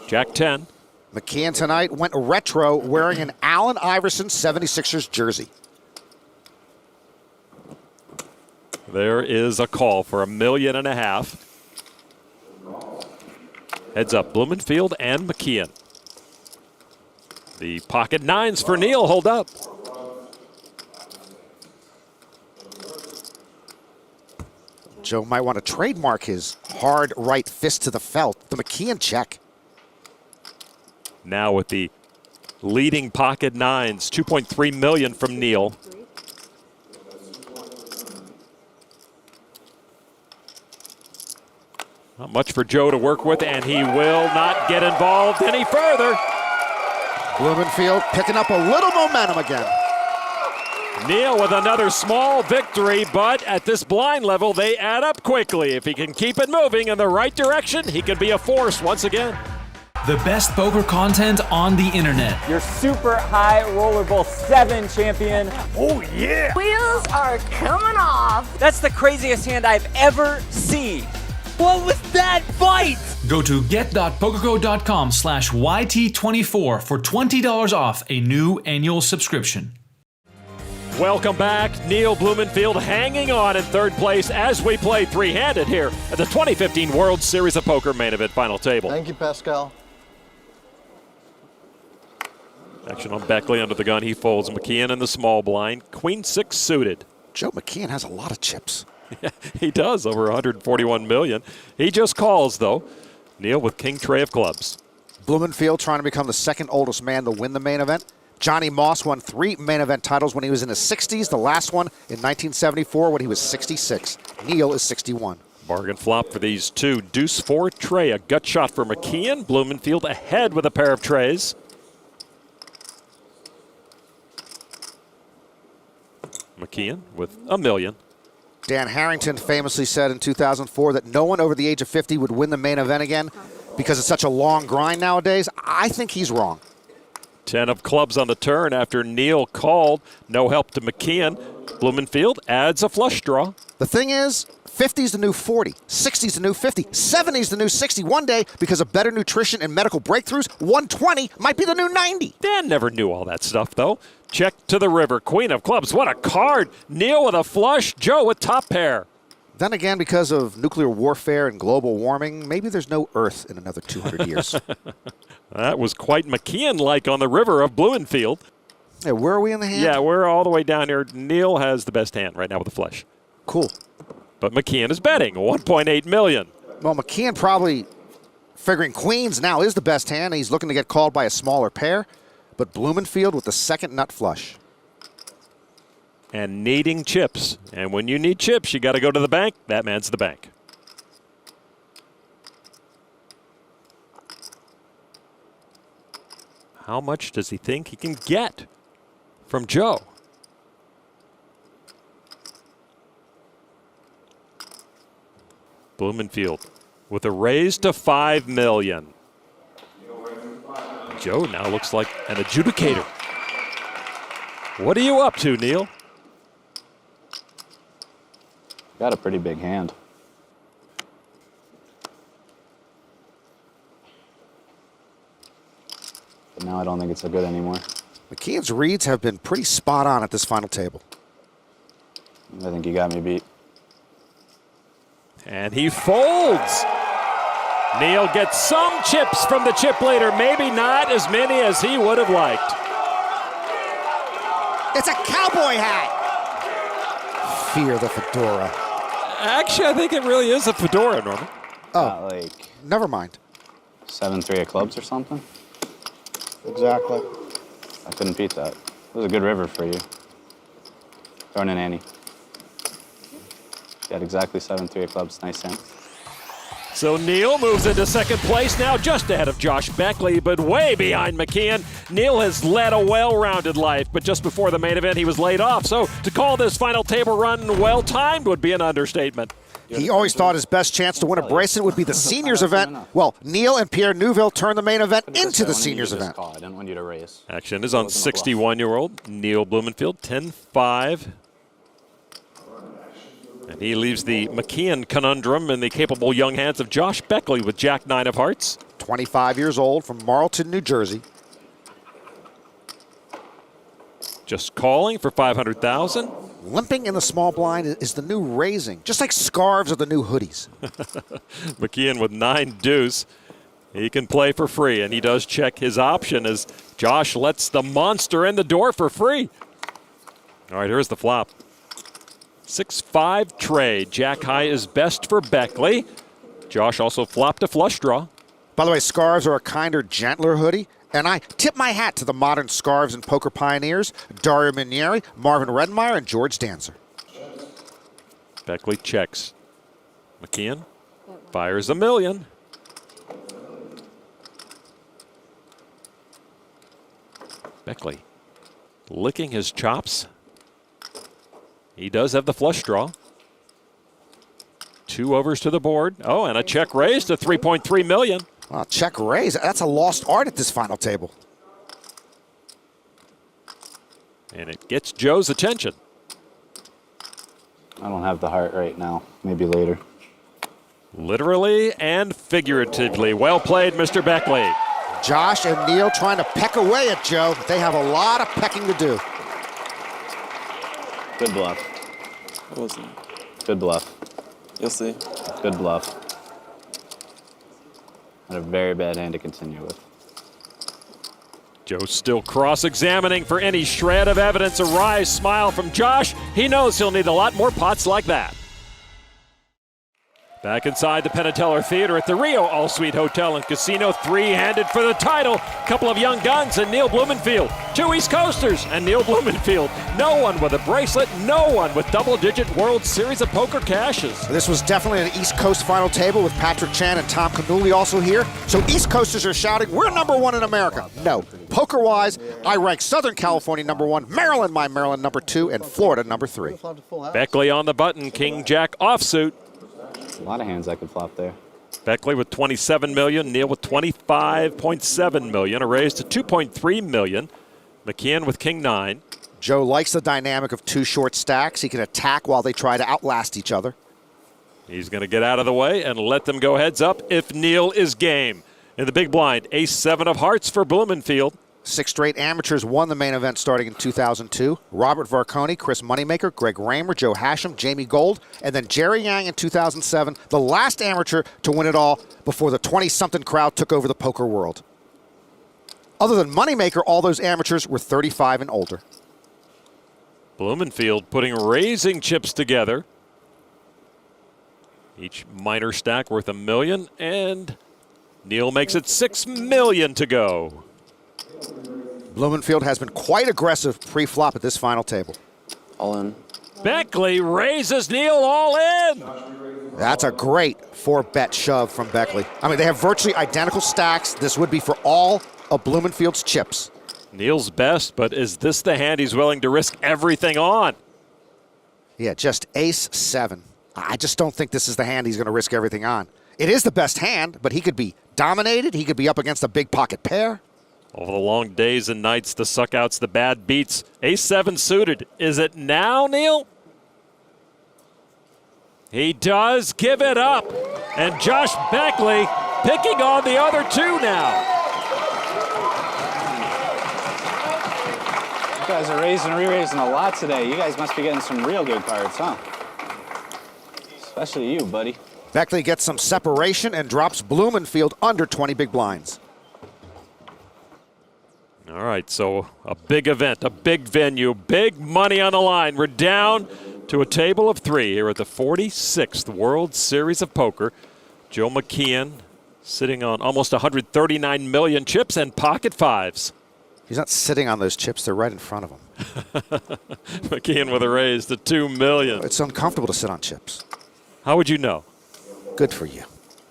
Speaker 1: Jack 10.
Speaker 2: McKeehen tonight went retro wearing an Allen Iverson 76ers jersey.
Speaker 1: There is a call for $1.5 million. Heads up, Blumenfield and McKeehen. The pocket 9s for Neil hold up.
Speaker 2: Joe might want to trademark his hard right fist to the felt, the McKeehen check.
Speaker 1: Now with the leading pocket 9s, $2.3 million from Neil. Not much for Joe to work with, and he will not get involved any further.
Speaker 2: Blumenfield picking up a little momentum again.
Speaker 1: Neil with another small victory, but at this blind level, they add up quickly. If he can keep it moving in the right direction, he could be a force once again.
Speaker 12: The best poker content on the internet.
Speaker 14: Your super high rollerball 7 champion.
Speaker 13: Oh yeah! Wheels are coming off.
Speaker 14: That's the craziest hand I've ever seen. What was that bite?
Speaker 12: Go to get.pokerco.com/YT24 for $20 off a new annual subscription.
Speaker 1: Welcome back. Neil Blumenfield hanging on in third place as we play three-handed here at the 2015 World Series of Poker main event final table.
Speaker 10: Thank you, Pascal.
Speaker 1: Action on Beckley under the gun. He folds. McKeehen in the small blind. Queen 6 suited.
Speaker 2: Joe McKeehen has a lot of chips.
Speaker 1: Yeah, he does, over 141 million. He just calls, though. Neil with king tray of clubs.
Speaker 2: Blumenfield trying to become the second oldest man to win the main event. Johnny Moss won 3 main event titles when he was in his 60s. The last one in 1974 when he was 66. Neil is 61.
Speaker 1: Bargain flop for these two. Deuce 4 tray. A gut shot for McKeehen. Blumenfield ahead with a pair of trays. McKeehen with $1 million.
Speaker 2: Dan Harrington famously said in 2004 that no one over the age of 50 would win the main event again because it's such a long grind nowadays. I think he's wrong.
Speaker 1: 10 of clubs on the turn after Neil called. No help to McKeehen. Blumenfield adds a flush draw.
Speaker 2: The thing is, 50's the new 40, 60's the new 50, 70's the new 60. One day, because of better nutrition and medical breakthroughs, 120 might be the new 90.
Speaker 1: Dan never knew all that stuff, though. Check to the river. Queen of clubs. What a card. Neil with a flush. Joe with top pair.
Speaker 2: Then again, because of nuclear warfare and global warming, maybe there's no Earth in another 200 years.
Speaker 1: That was quite McKeehen-like on the river of Blumenfield.
Speaker 2: Yeah, where are we in the hand?
Speaker 1: Yeah, we're all the way down here. Neil has the best hand right now with the flush.
Speaker 2: Cool.
Speaker 1: But McKeehen is betting $1.8 million.
Speaker 2: Well, McKeehen probably figuring queens now is the best hand. He's looking to get called by a smaller pair. But Blumenfield with the second nut flush.
Speaker 1: And needing chips. And when you need chips, you got to go to the bank. That man's the bank. How much does he think he can get from Joe? Blumenfield with a raise to $5 million. Joe now looks like an adjudicator. What are you up to, Neil?
Speaker 4: Got a pretty big hand. But now I don't think it's so good anymore.
Speaker 2: McKehen's reads have been pretty spot on at this final table.
Speaker 4: I think you got me beat.
Speaker 1: And he folds. Neil gets some chips from the chip leader, maybe not as many as he would have liked.
Speaker 2: It's a cowboy hat. Fear the fedora.
Speaker 1: Actually, I think it really is a fedora, Norman.
Speaker 2: Oh,
Speaker 4: like
Speaker 2: never mind.
Speaker 4: 7-3 of clubs or something?
Speaker 10: Exactly.
Speaker 4: I couldn't beat that. It was a good river for you. Throwing an ante. Got exactly 7-3 of clubs. Nice hand.
Speaker 1: So Neil moves into second place now, just ahead of Josh Beckley, but way behind McKeehen. Neil has led a well-rounded life, but just before the main event, he was laid off. So to call this final table run well-timed would be an understatement.
Speaker 2: He always thought his best chance to win a bracelet would be the seniors event. Well, Neil and Pierre Neuville turned the main event into the seniors event.
Speaker 4: I didn't want you to raise.
Speaker 1: Action is on 61-year-old Neil Blumenfield, 10-5. And he leaves the McKeehen conundrum in the capable young hands of Josh Beckley with Jack 9 of hearts.
Speaker 2: 25 years old from Marlton, New Jersey.
Speaker 1: Just calling for $500,000.
Speaker 2: Limping in the small blind is the new raising, just like scarves are the new hoodies.
Speaker 1: McKeehen with 9 deuce. He can play for free, and he does check his option as Josh lets the monster in the door for free. All right, here's the flop. 6-5 trade. Jack high is best for Beckley. Josh also flopped a flush draw.
Speaker 2: By the way, scarves are a kinder, gentler hoodie. And I tip my hat to the modern scarves and poker pioneers, Dario Minieri, Marvin Redmeyer, and George Danzer.
Speaker 1: Beckley checks. McKeehen fires $1 million. Beckley licking his chops. He does have the flush draw. 2 overs to the board. Oh, and a check raise to $3.3 million.
Speaker 2: Wow, check raise. That's a lost art at this final table.
Speaker 1: And it gets Joe's attention.
Speaker 4: I don't have the heart right now. Maybe later.
Speaker 1: Literally and figuratively. Well played, Mr. Beckley.
Speaker 2: Josh and Neil trying to peck away at Joe. They have a lot of pecking to do.
Speaker 4: Good bluff.
Speaker 5: What was it?
Speaker 4: Good bluff.
Speaker 5: You'll see.
Speaker 4: Good bluff. And a very bad hand to continue with.
Speaker 1: Joe still cross-examining for any shred of evidence. A wry smile from Josh. He knows he'll need a lot more pots like that. Back inside the Penateller Theater at the Rio All-Suite Hotel and Casino, three-handed for the title. Couple of young guns and Neil Blumenfield. Two East Coasters and Neil Blumenfield. No one with a bracelet, no one with double-digit World Series of Poker cashes.
Speaker 2: This was definitely an East Coast final table with Patrick Chan and Tom Cannuli also here. So East Coasters are shouting, we're number one in America. No. Poker-wise, I rank Southern California number one, Maryland, my Maryland, number two, and Florida number three.
Speaker 1: Beckley on the button, King-Jack offsuit.
Speaker 4: A lot of hands I could flop there.
Speaker 1: Beckley with 27 million, Neil with 25.7 million, a raise to 2.3 million. McKeehen with King-9.
Speaker 2: Joe likes the dynamic of two short stacks. He can attack while they try to outlast each other.
Speaker 1: He's going to get out of the way and let them go heads up if Neil is game. In the big blind, ace-7 of hearts for Blumenfield.
Speaker 2: 6 straight amateurs won the main event starting in 2002. Robert Varconi, Chris Moneymaker, Greg Raymer, Joe Hashem, Jamie Gold, and then Jerry Yang in 2007, the last amateur to win it all before the 20-something crowd took over the poker world. Other than Moneymaker, all those amateurs were 35 and older.
Speaker 1: Blumenfield putting raising chips together. Each minor stack worth $1 million, and Neil makes it $6 million to go.
Speaker 2: Blumenfield has been quite aggressive pre-flop at this final table.
Speaker 5: All in.
Speaker 1: Beckley raises Neil all in.
Speaker 2: That's a great 4-bet shove from Beckley. I mean, they have virtually identical stacks. This would be for all of Blumenfield's chips.
Speaker 1: Neil's best, but is this the hand he's willing to risk everything on?
Speaker 2: Yeah, just ace-7. I just don't think this is the hand he's going to risk everything on. It is the best hand, but he could be dominated. He could be up against a big pocket pair.
Speaker 1: Over the long days and nights, the suckouts, the bad beats. Ace-7 suited. Is it now, Neil? He does give it up. And Josh Beckley picking on the other two now.
Speaker 6: You guys are raising and re-raising a lot today. You guys must be getting some real good cards, huh? Especially you, buddy.
Speaker 2: Beckley gets some separation and drops Blumenfield under 20 big blinds.
Speaker 1: All right, so a big event, a big venue, big money on the line. We're down to a table of 3 here at the 46th World Series of Poker. Joe McKeehen sitting on almost 139 million chips and pocket fives.
Speaker 2: He's not sitting on those chips, they're right in front of him.
Speaker 1: McKeehen with a raise to 2 million.
Speaker 2: It's uncomfortable to sit on chips.
Speaker 1: How would you know?
Speaker 2: Good for you.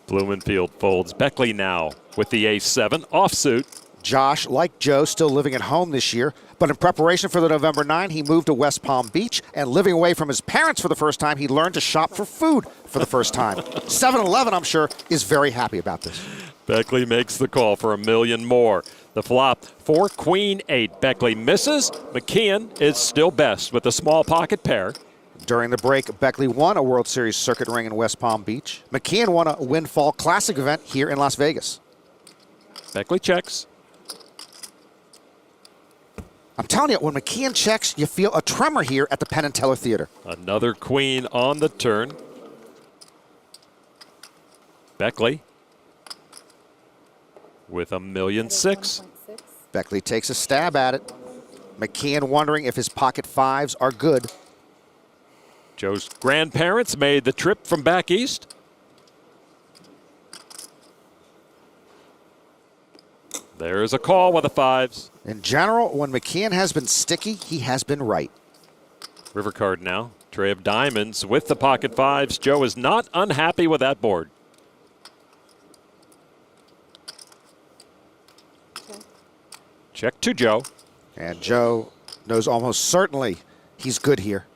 Speaker 1: Blumenfield folds. Beckley now with the ace-7 offsuit.
Speaker 2: Josh, like Joe, still living at home this year, but in preparation for the November 9, he moved to West Palm Beach, and living away from his parents for the first time, he learned to shop for food for the first time. 7-Eleven, I'm sure, is very happy about this.
Speaker 1: Beckley makes the call for $1 million more. The flop, 4 Queen 8. Beckley misses. McKeehen is still best with a small pocket pair.
Speaker 2: During the break, Beckley won a World Series circuit ring in West Palm Beach. McKeehen won a Windfall Classic event here in Las Vegas.
Speaker 1: Beckley checks.
Speaker 2: I'm telling you, when McKeehen checks, you feel a tremor here at the Penn and Teller Theater.
Speaker 1: Another queen on the turn. Beckley with $1.6 million.
Speaker 2: Beckley takes a stab at it. McKeehen wondering if his pocket fives are good.
Speaker 1: Joe's grandparents made the trip from back east. There's a call with the fives.
Speaker 2: In general, when McKeehen has been sticky, he has been right.
Speaker 1: River card now. Tray of diamonds with the pocket fives. Joe is not unhappy with that board. Check to Joe.
Speaker 2: And Joe knows almost certainly he's good here.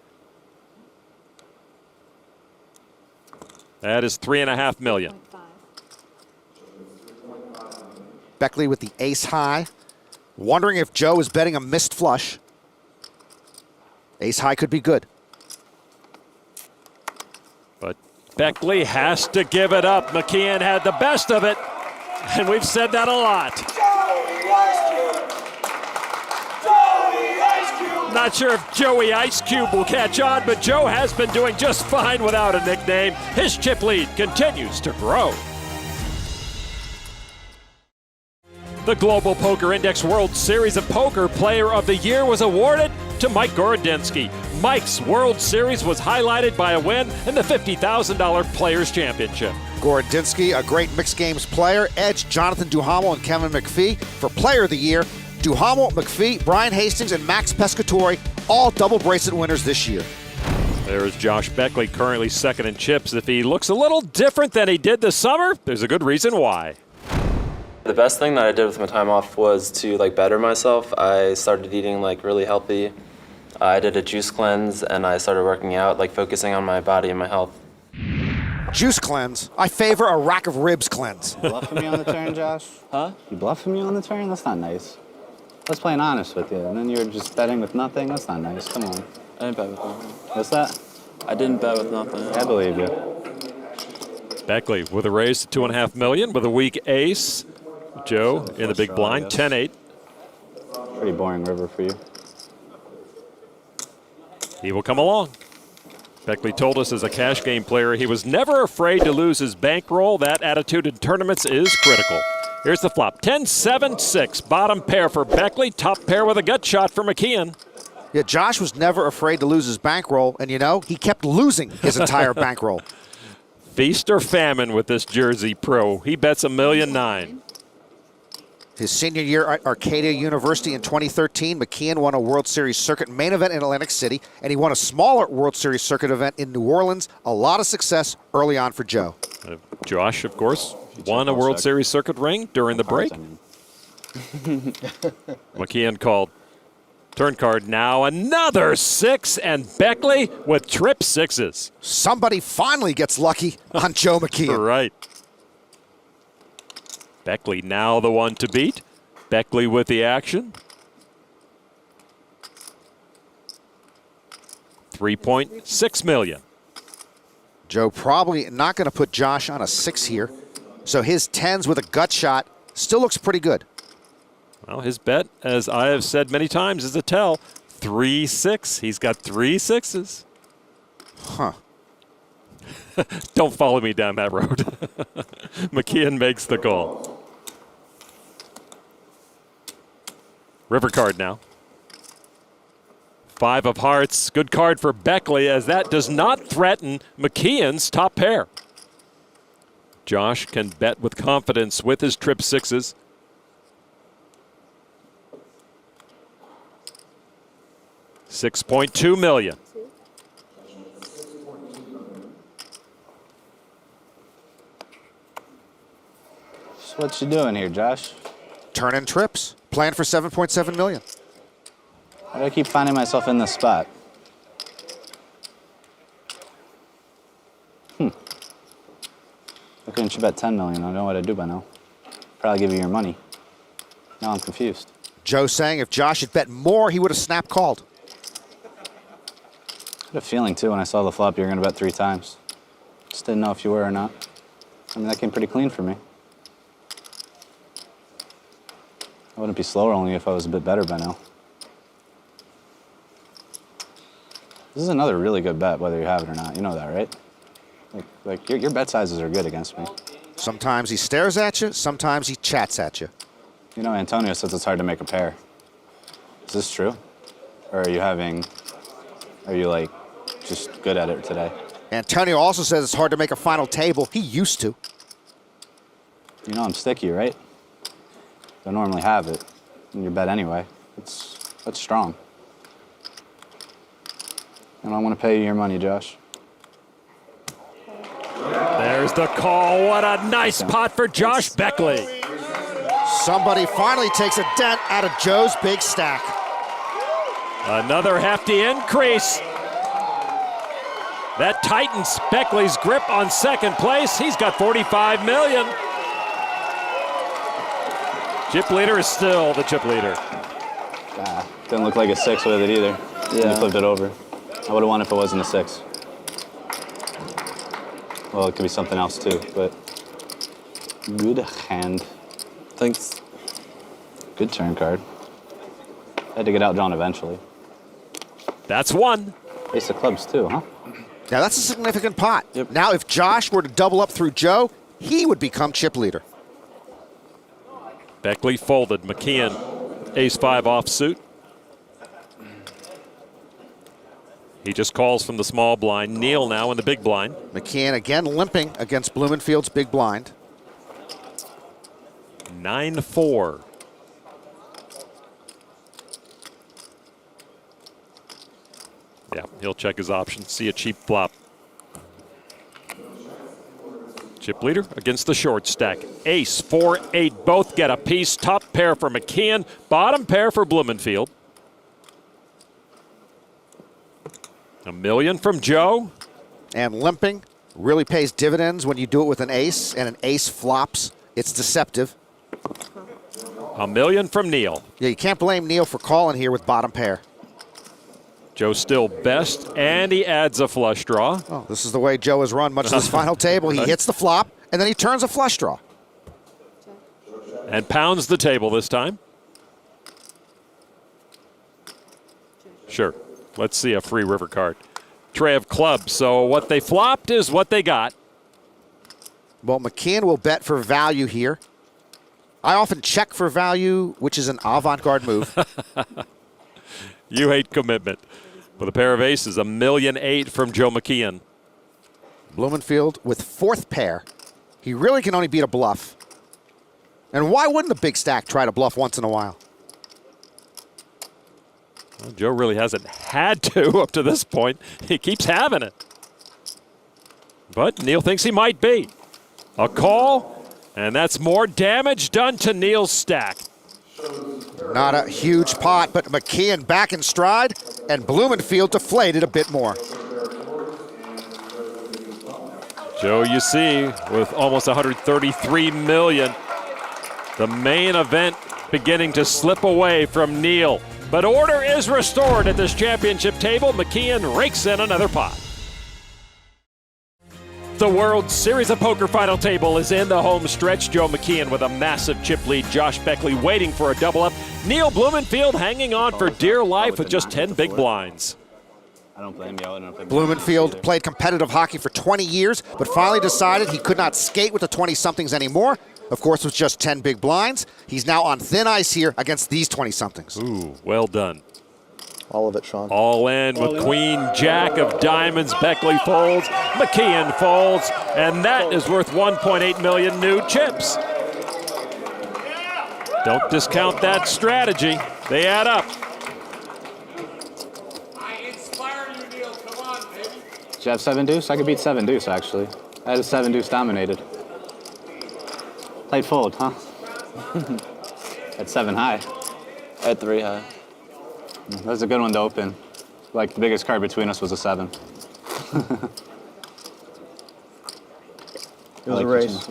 Speaker 1: That is $3.5 million.
Speaker 2: Beckley with the ace high. Wondering if Joe is betting a missed flush. Ace high could be good.
Speaker 1: But Beckley has to give it up. McKeehen had the best of it, and we've said that a lot. not sure if Joey Ice Cube will catch on, but Joe has been doing just fine without a nickname. His chip lead continues to grow. The Global Poker Index World Series of Poker Player of the Year was awarded to Mike Gorodinsky. Mike's World Series was highlighted by a win in the $50,000 Players Championship.
Speaker 2: Gorodinsky, a great mixed games player, edged Jonathan Duhamel and Kevin McPhee for Player of the Year. Duhamel, McPhee, Brian Hastings, and Max Pescatore, all double bracelet winners this year.
Speaker 1: There's Josh Beckley, currently second in chips. If he looks a little different than he did this summer, there's a good reason why.
Speaker 5: The best thing that I did with my time off was to better myself. I started eating really healthy. I did a juice cleanse and I started working out, focusing on my body and my health.
Speaker 2: Juice cleanse. I favor a rack of ribs cleanse.
Speaker 4: You bluffing me on the turn, Josh? Huh? You bluffing me on the turn? That's not nice. I was playing honest with you, and then you were just betting with nothing? That's not nice. Come on.
Speaker 5: I didn't bet with nothing.
Speaker 4: What's that?
Speaker 5: I didn't bet with nothing.
Speaker 4: I believe you.
Speaker 1: Beckley with a raise to $2.5 million with a weak ace. Joe in the big blind, 10-8.
Speaker 4: Pretty boring river for you.
Speaker 1: He will come along. Beckley told us as a cash game player he was never afraid to lose his bankroll. That attitude in tournaments is critical. Here's the flop. 10-7-6. Bottom pair for Beckley. Top pair with a gut shot for McKeehen.
Speaker 2: Yeah, Josh was never afraid to lose his bankroll, and he kept losing his entire bankroll.
Speaker 1: Feast or famine with this Jersey pro. He bets $1.9 million.
Speaker 2: His senior year at Arcadia University in 2013, McKeehen won a World Series circuit main event in Atlantic City, and he won a smaller World Series circuit event in New Orleans. A lot of success early on for Joe.
Speaker 1: Josh, of course, won a World Series circuit ring during the break. McKeehen called. Turn card now, another 6, and Beckley with trip 6s.
Speaker 2: Somebody finally gets lucky on Joe McKeehen.
Speaker 1: Right. Beckley now the one to beat. Beckley with the action. 3.6 million.
Speaker 2: Joe probably not going to put Josh on a 6 here. So his 10s with a gut shot still looks pretty good.
Speaker 1: Well, his bet, as I have said many times, is a tell. 3-6. He's got 3 6s.
Speaker 2: Huh.
Speaker 1: Don't follow me down that road. McKeehen makes the call. River card now. 5 of hearts. Good card for Beckley, as that does not threaten McKehen's top pair. Josh can bet with confidence with his trip 6s. $6.2 million.
Speaker 4: So what you doing here, Josh?
Speaker 2: Turn-in trips. Plan for $7.7 million.
Speaker 4: Why do I keep finding myself in this spot? Why couldn't you bet $10 million? I know what I'd do by now. Probably give you your money. Now I'm confused.
Speaker 2: Joe saying if Josh had bet more, he would have snap called.
Speaker 4: I had a feeling, too, when I saw the flop, you were going to bet 3 times. Just didn't know if you were or not. I mean, that came pretty clean for me. I wouldn't be slower only if I was a bit better by now. This is another really good bet, whether you have it or not. You know that, right? Like your bet sizes are good against me.
Speaker 2: Sometimes he stares at you, sometimes he chats at you.
Speaker 4: You know, Antonio says it's hard to make a pair. Is this true? Or are you like just good at it today?
Speaker 2: Antonio also says it's hard to make a final table. He used to.
Speaker 4: You know I'm sticky, right? Don't normally have it in your bet anyway. That's strong. And I want to pay you your money, Josh.
Speaker 1: There's the call. What a nice pot for Josh Beckley.
Speaker 2: Somebody finally takes a dent out of Joe's big stack.
Speaker 1: Another hefty increase. That tightens Beckley's grip on second place. He's got $45 million. Chip leader is still the chip leader.
Speaker 4: Didn't look like a 6 with it either.
Speaker 5: Yeah.
Speaker 4: You flipped it over. I would have won if it wasn't a 6. Well, it could be something else too, but good hand.
Speaker 5: Thanks.
Speaker 4: Good turn card. Had to get outdrawn eventually.
Speaker 1: That's one.
Speaker 4: Ace of clubs too, huh?
Speaker 2: Now that's a significant pot. Now if Josh were to double up through Joe, he would become chip leader.
Speaker 1: Beckley folded. McKeehen, ace-5 offsuit. He just calls from the small blind. Neil now in the big blind.
Speaker 2: McKeehen again limping against Blumenfield's big blind.
Speaker 1: 9-4. Yeah, he'll check his options. See a cheap flop. Chip leader against the short stack. Ace, 4, 8, both get a piece. Top pair for McKeehen, bottom pair for Blumenfield. $1 million from Joe.
Speaker 2: And limping really pays dividends when you do it with an ace, and an ace flops. It's deceptive.
Speaker 1: $1 million from Neil.
Speaker 2: Yeah, you can't blame Neil for calling here with bottom pair.
Speaker 1: Joe still best, and he adds a flush draw.
Speaker 2: Oh, this is the way Joe has run much of this final table. He hits the flop, and then he turns a flush draw.
Speaker 1: And pounds the table this time. Sure. Let's see a free river card. Tray of clubs. So what they flopped is what they got.
Speaker 2: Well, McKeehen will bet for value here. I often check for value, which is an avant-garde move.
Speaker 1: You hate commitment. With a pair of aces, $1.8 million from Joe McKeehen.
Speaker 2: Blumenfield with fourth pair. He really can only beat a bluff. And why wouldn't the big stack try to bluff once in a while?
Speaker 1: Well, Joe really hasn't had to up to this point. He keeps having it. But Neil thinks he might be. A call, and that's more damage done to Neil's stack.
Speaker 2: Not a huge pot, but McKeehen back in stride, and Blumenfield deflated a bit more.
Speaker 1: Joe, you see, with almost $133 million, the main event beginning to slip away from Neil. But order is restored at this championship table. McKeehen rakes in another pot. The World Series of Poker final table is in the home stretch. Joe McKeehen with a massive chip lead. Josh Beckley waiting for a double up. Neil Blumenfield hanging on for dear life with just 10 big blinds.
Speaker 4: I don't blame you. I don't blame
Speaker 2: Blumenfield played competitive hockey for 20 years, but finally decided he could not skate with the 20-somethings anymore. Of course, with just 10 big blinds. He's now on thin ice here against these 20-somethings.
Speaker 1: Ooh, well done.
Speaker 10: All of it, Sean.
Speaker 1: All in with Queen Jack of diamonds. Beckley folds, McKeehen folds, and that is worth 1.8 million new chips. Don't discount that strategy. They add up.
Speaker 4: Did you have 7 deuce? I could beat 7 deuce, actually. I had a 7 deuce dominated. Tight fold, huh? At 7 high.
Speaker 5: I had 3 high.
Speaker 4: That was a good one to open. Like, the biggest card between us was a 7.
Speaker 10: It was a race.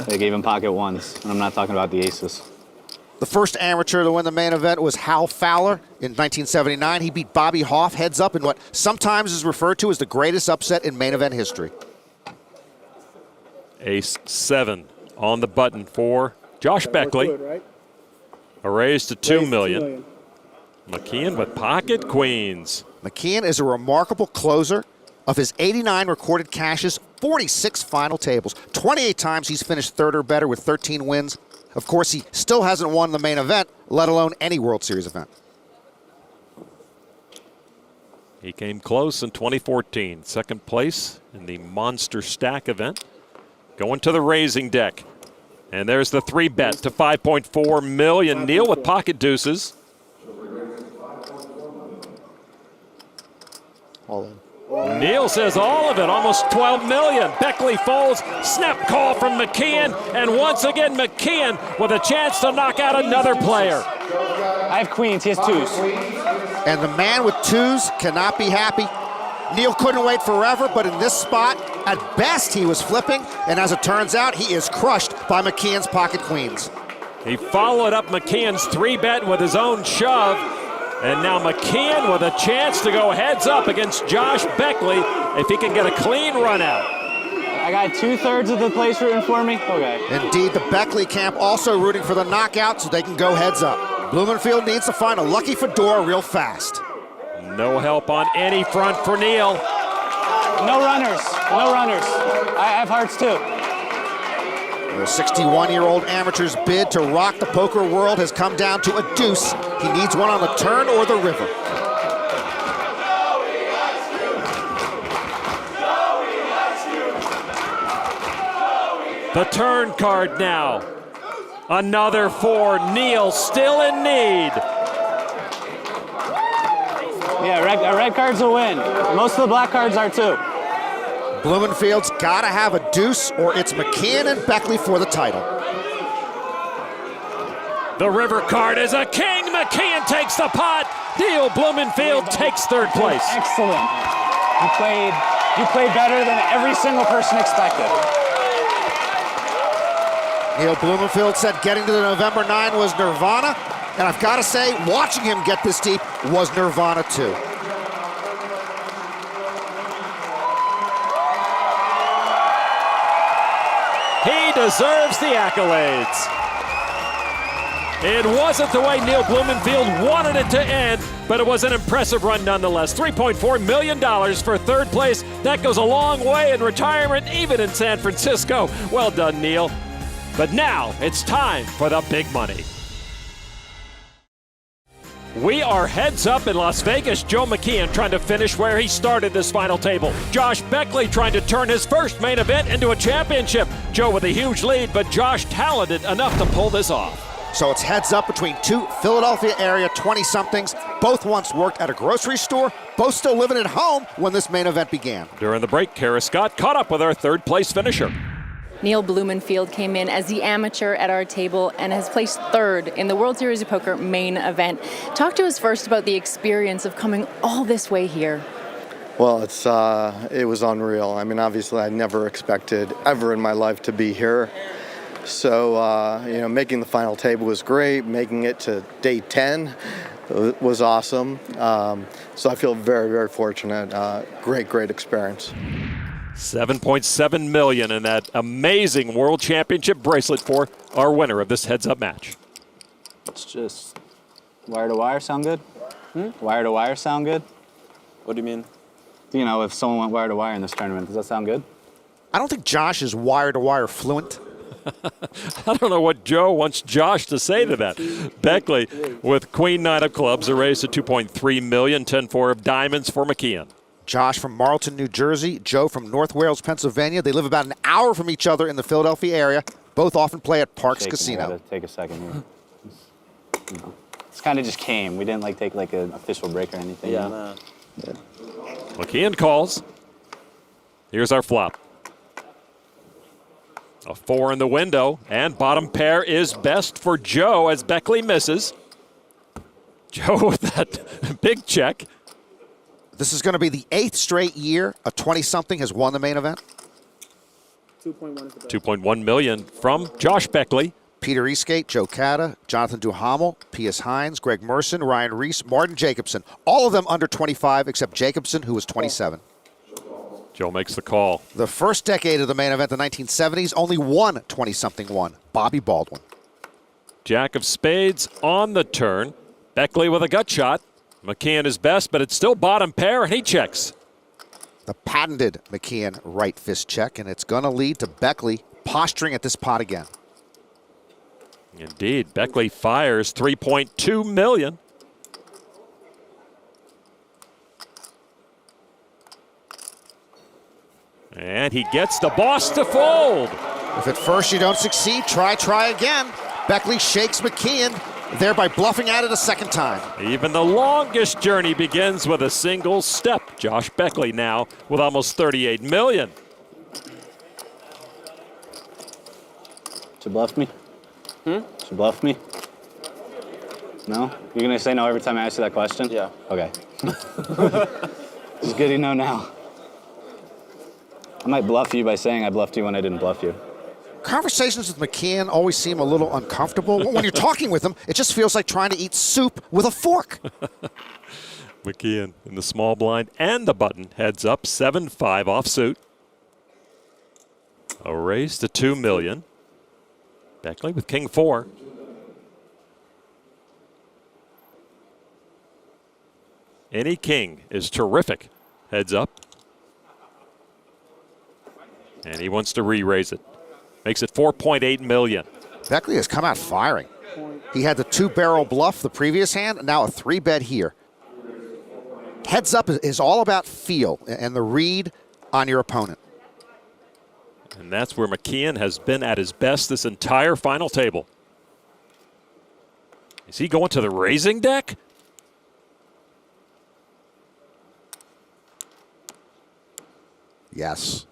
Speaker 4: They gave him pocket ones, and I'm not talking about the aces.
Speaker 2: The first amateur to win the main event was Hal Fowler in 1979. He beat Bobby Hoff heads up in what sometimes is referred to as the greatest upset in main event history.
Speaker 1: Ace 7 on the button for Josh Beckley. A raise to $2 million. McKeehen with pocket queens.
Speaker 2: McKeehen is a remarkable closer. Of his 89 recorded cashes, 46 final tables. 28 times he's finished third or better with 13 wins. Of course, he still hasn't won the main event, let alone any World Series event.
Speaker 1: He came close in 2014. Second place in the Monster Stack event. Going to the raising deck. And there's the 3-bet to 5.4 million. Neil with pocket deuces.
Speaker 10: All in.
Speaker 1: Neil says all of it, almost 12 million. Beckley folds, snap call from McKeehen, and once again McKeehen with a chance to knock out another player.
Speaker 6: I have queens, he has 2s.
Speaker 2: And the man with 2s cannot be happy. Neil couldn't wait forever, but in this spot, at best he was flipping, and as it turns out, he is crushed by McKehen's pocket queens.
Speaker 1: He followed up McKehen's 3-bet with his own shove. And now McKeehen with a chance to go heads up against Josh Beckley if he can get a clean run out.
Speaker 6: I got 2/3 of the place rooting for me. Okay.
Speaker 2: Indeed, the Beckley camp also rooting for the knockout so they can go heads up. Blumenfield needs to find a lucky fedora real fast.
Speaker 1: No help on any front for Neil.
Speaker 6: No runners. No runners. I have hearts too.
Speaker 2: The 61-year-old amateur's bid to rock the poker world has come down to a deuce. He needs one on the turn or the river.
Speaker 1: The turn card now. Another 4. Neil still in need.
Speaker 6: Yeah, red cards will win. Most of the black cards are too.
Speaker 2: Blumenfield's got to have a deuce, or it's McKeehen and Beckley for the title.
Speaker 1: The river card is a king. McKeehen takes the pot. Neil Blumenfield takes third place.
Speaker 6: Excellent. You played better than every single person expected.
Speaker 2: Neil Blumenfield said getting to the November 9 was nirvana, and I've got to say, watching him get this deep was nirvana too.
Speaker 1: He deserves the accolades. It wasn't the way Neil Blumenfield wanted it to end, but it was an impressive run nonetheless. $3.4 million for third place. That goes a long way in retirement, even in San Francisco. Well done, Neil. But now it's time for the big money. We are heads up in Las Vegas. Joe McKeehen trying to finish where he started this final table. Josh Beckley trying to turn his first main event into a championship. Joe with a huge lead, but Josh talented enough to pull this off.
Speaker 2: So it's heads up between two Philadelphia area 20-somethings. Both once worked at a grocery store, both still living at home when this main event began.
Speaker 1: During the break, Kara Scott caught up with our third place finisher.
Speaker 17: Neil Blumenfield came in as the amateur at our table and has placed third in the World Series of Poker main event. Talk to us first about the experience of coming all this way here.
Speaker 10: Well, it was unreal. I mean, obviously, I never expected ever in my life to be here. So, making the final table was great. Making it to day 10 was awesome. So I feel very, very fortunate. Great experience.
Speaker 1: $7.7 million in that amazing World Championship bracelet for our winner of this heads-up match.
Speaker 6: It's just wire to wire sound good? Wire to wire sound good?
Speaker 5: What do you mean?
Speaker 6: You know, if someone went wire to wire in this tournament, does that sound good?
Speaker 2: I don't think Josh is wire-to-wire fluent.
Speaker 1: I don't know what Joe wants Josh to say to that. Beckley with Queen 9 of clubs, a raise to $2.3 million, 10-4 of diamonds for McKeehen.
Speaker 2: Josh from Marlton, New Jersey. Joe from North Wales, Pennsylvania. They live about an hour from each other in the Philadelphia area. Both often play at Parks Casino.
Speaker 6: I gotta take a second here. This kind of just came. We didn't take an official break or anything.
Speaker 5: Yeah.
Speaker 1: McKeehen calls. Here's our flop. A 4 in the window, and bottom pair is best for Joe as Beckley misses. Joe with that big check.
Speaker 2: This is going to be the 8th straight year a 20-something has won the main event.
Speaker 1: 2.1 million from Josh Beckley.
Speaker 2: Peter Eastgate, Joe Cata, Jonathan Duhamel, P.S. Hines, Greg Merson, Ryan Reese, Martin Jacobson. All of them under 25 except Jacobson, who was 27.
Speaker 1: Joe makes the call.
Speaker 2: The first decade of the main event, the 1970s, only one 20-something won, Bobby Baldwin.
Speaker 1: Jack of spades on the turn. Beckley with a gut shot. McKeehen is best, but it's still bottom pair, and he checks.
Speaker 2: The patented McKeehen right fist check, and it's going to lead to Beckley posturing at this pot again.
Speaker 1: Indeed, Beckley fires $3.2 million. And he gets the boss to fold.
Speaker 2: If at first you don't succeed, try again. Beckley shakes McKeehen, thereby bluffing at it a second time.
Speaker 1: Even the longest journey begins with a single step. Josh Beckley now with almost $38 million.
Speaker 6: She bluffed me? She bluffed me? No? You're going to say no every time I ask you that question?
Speaker 5: Yeah.
Speaker 6: Okay. It's good to know now. I might bluff you by saying I bluffed you when I didn't bluff you.
Speaker 2: Conversations with McKeehen always seem a little uncomfortable. When you're talking with him, it just feels like trying to eat soup with a fork.
Speaker 1: McKeehen in the small blind and the button heads up 7-5 offsuit. A raise to $2 million. Beckley with King 4. Any king is terrific. Heads up. And he wants to re-raise it. Makes it $4.8 million.
Speaker 2: Beckley has come out firing. He had the 2-barrel bluff the previous hand, now a 3-bet here. Heads up is all about feel and the read on your opponent.
Speaker 1: And that's where McKeehen has been at his best this entire final table. Is he going to the raising deck?
Speaker 2: Yes.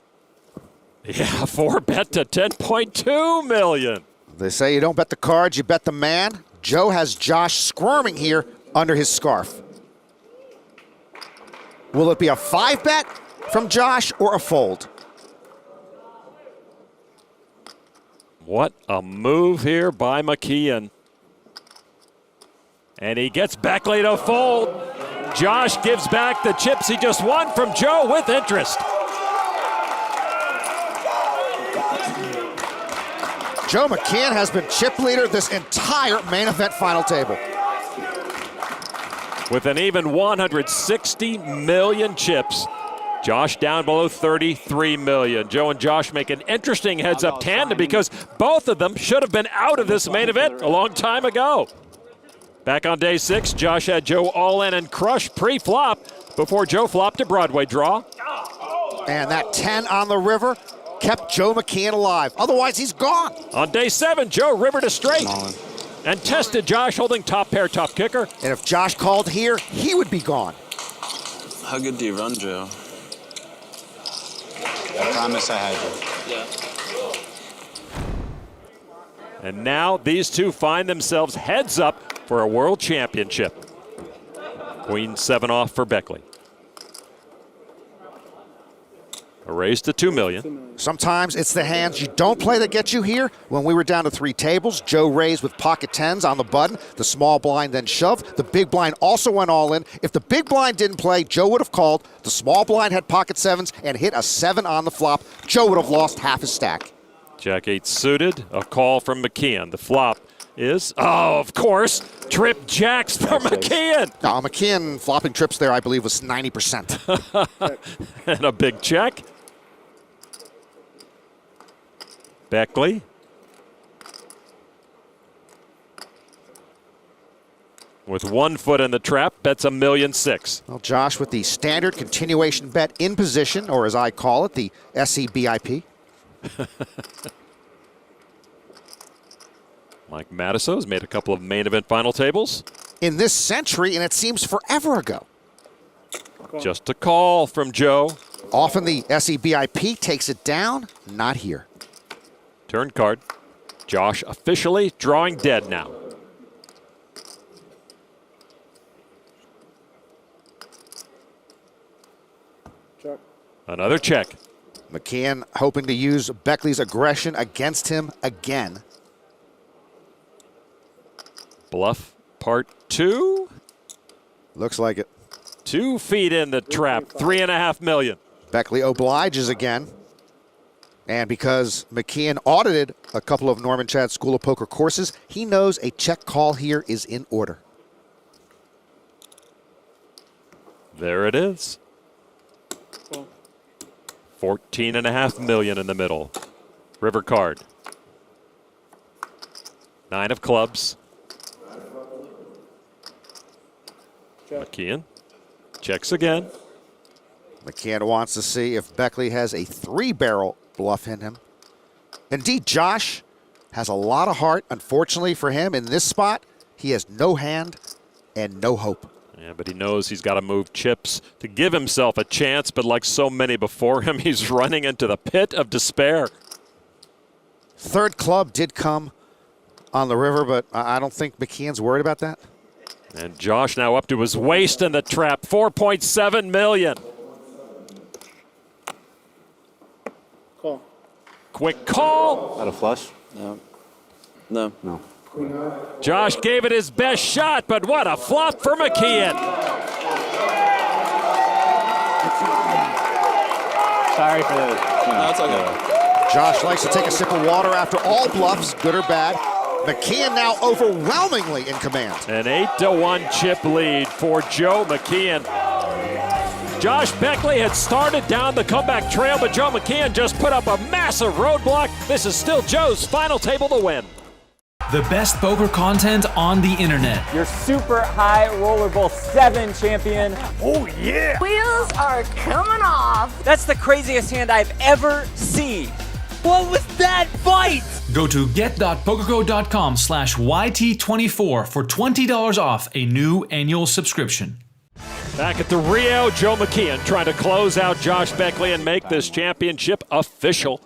Speaker 1: Yeah, 4-bet to $10.2 million.
Speaker 2: They say you don't bet the cards, you bet the man. Joe has Josh squirming here under his scarf. Will it be a 5-bet from Josh or a fold?
Speaker 1: What a move here by McKeehen. And he gets Beckley to fold. Josh gives back the chips he just won from Joe with interest.
Speaker 2: Joe McKeehen has been chip leader this entire main event final table.
Speaker 1: With an even 160 million chips. Josh down below 33 million. Joe and Josh make an interesting heads-up tandem because both of them should have been out of this main event a long time ago. Back on day 6, Josh had Joe all in and crush pre-flop before Joe flopped a Broadway draw.
Speaker 2: And that 10 on the river kept Joe McKeehen alive. Otherwise, he's gone.
Speaker 1: On day 7, Joe rivered a straight and tested Josh holding top pair, top kicker.
Speaker 2: And if Josh called here, he would be gone.
Speaker 5: How good do you run, Joe?
Speaker 4: I promise I had you.
Speaker 5: Yeah.
Speaker 1: And now these two find themselves heads up for a world championship. Queen 7 off for Beckley. A raise to $2 million.
Speaker 2: Sometimes it's the hands you don't play that get you here. When we were down to 3 tables, Joe raised with pocket 10s on the button. The small blind then shoved. The big blind also went all in. If the big blind didn't play, Joe would have called. The small blind had pocket 7s and hit a 7 on the flop. Joe would have lost half his stack.
Speaker 1: Jack 8 suited, a call from McKeehen. The flop is, oh, of course, trip jacks for McKeehen.
Speaker 2: No, McKeehen flopping trips there, I believe, was 90%.
Speaker 1: And a big check. Beckley. With 1 foot in the trap, bets $1.6 million.
Speaker 2: Well, Josh with the standard continuation bet in position, or as I call it, the SCBIP.
Speaker 1: Mike Matiso has made a couple of main event final tables.
Speaker 2: In this century, and it seems forever ago.
Speaker 1: Just a call from Joe.
Speaker 2: Often the SCBIP takes it down, not here.
Speaker 1: Turn card. Josh officially drawing dead now.
Speaker 11: Check.
Speaker 1: Another check.
Speaker 2: McKeehen hoping to use Beckley's aggression against him again.
Speaker 1: Bluff part 2.
Speaker 2: Looks like it.
Speaker 1: 2 feet in the trap, $3.5 million.
Speaker 2: Beckley obliges again. And because McKeehen audited a couple of Norman Chad School of Poker courses, he knows a check call here is in order.
Speaker 1: There it is. $14.5 million in the middle. River card. 9 of clubs. McKeehen checks again.
Speaker 2: McKeehen wants to see if Beckley has a 3-barrel bluff in him. Indeed, Josh has a lot of heart. Unfortunately for him, in this spot, he has no hand and no hope.
Speaker 1: Yeah, but he knows he's got to move chips to give himself a chance, but like so many before him, he's running into the pit of despair.
Speaker 2: 3rd club did come on the river, but I don't think McKehen's worried about that.
Speaker 1: And Josh now up to his waist in the trap, $4.7 million.
Speaker 11: Call.
Speaker 1: Quick call.
Speaker 6: Is that a flush?
Speaker 5: No. No.
Speaker 6: No.
Speaker 1: Josh gave it his best shot, but what a flop for McKeehen.
Speaker 6: Sorry for the.
Speaker 5: No, it's okay.
Speaker 2: Josh likes to take a sip of water after all bluffs, good or bad. McKeehen now overwhelmingly in command.
Speaker 1: An 8-1 chip lead for Joe McKeehen. Josh Beckley had started down the comeback trail, but Joe McKeehen just put up a massive roadblock. This is still Joe's final table to win.
Speaker 12: The best poker content on the internet.
Speaker 14: Your super high roller bowl 7 champion.
Speaker 1: Oh yeah!
Speaker 13: Wheels are coming off.
Speaker 14: That's the craziest hand I've ever seen. What was that fight?
Speaker 12: Go to get.pokerco.com/YT24 for $20 off a new annual subscription.
Speaker 1: Back at the Rio, Joe McKeehen trying to close out Josh Beckley and make this championship official.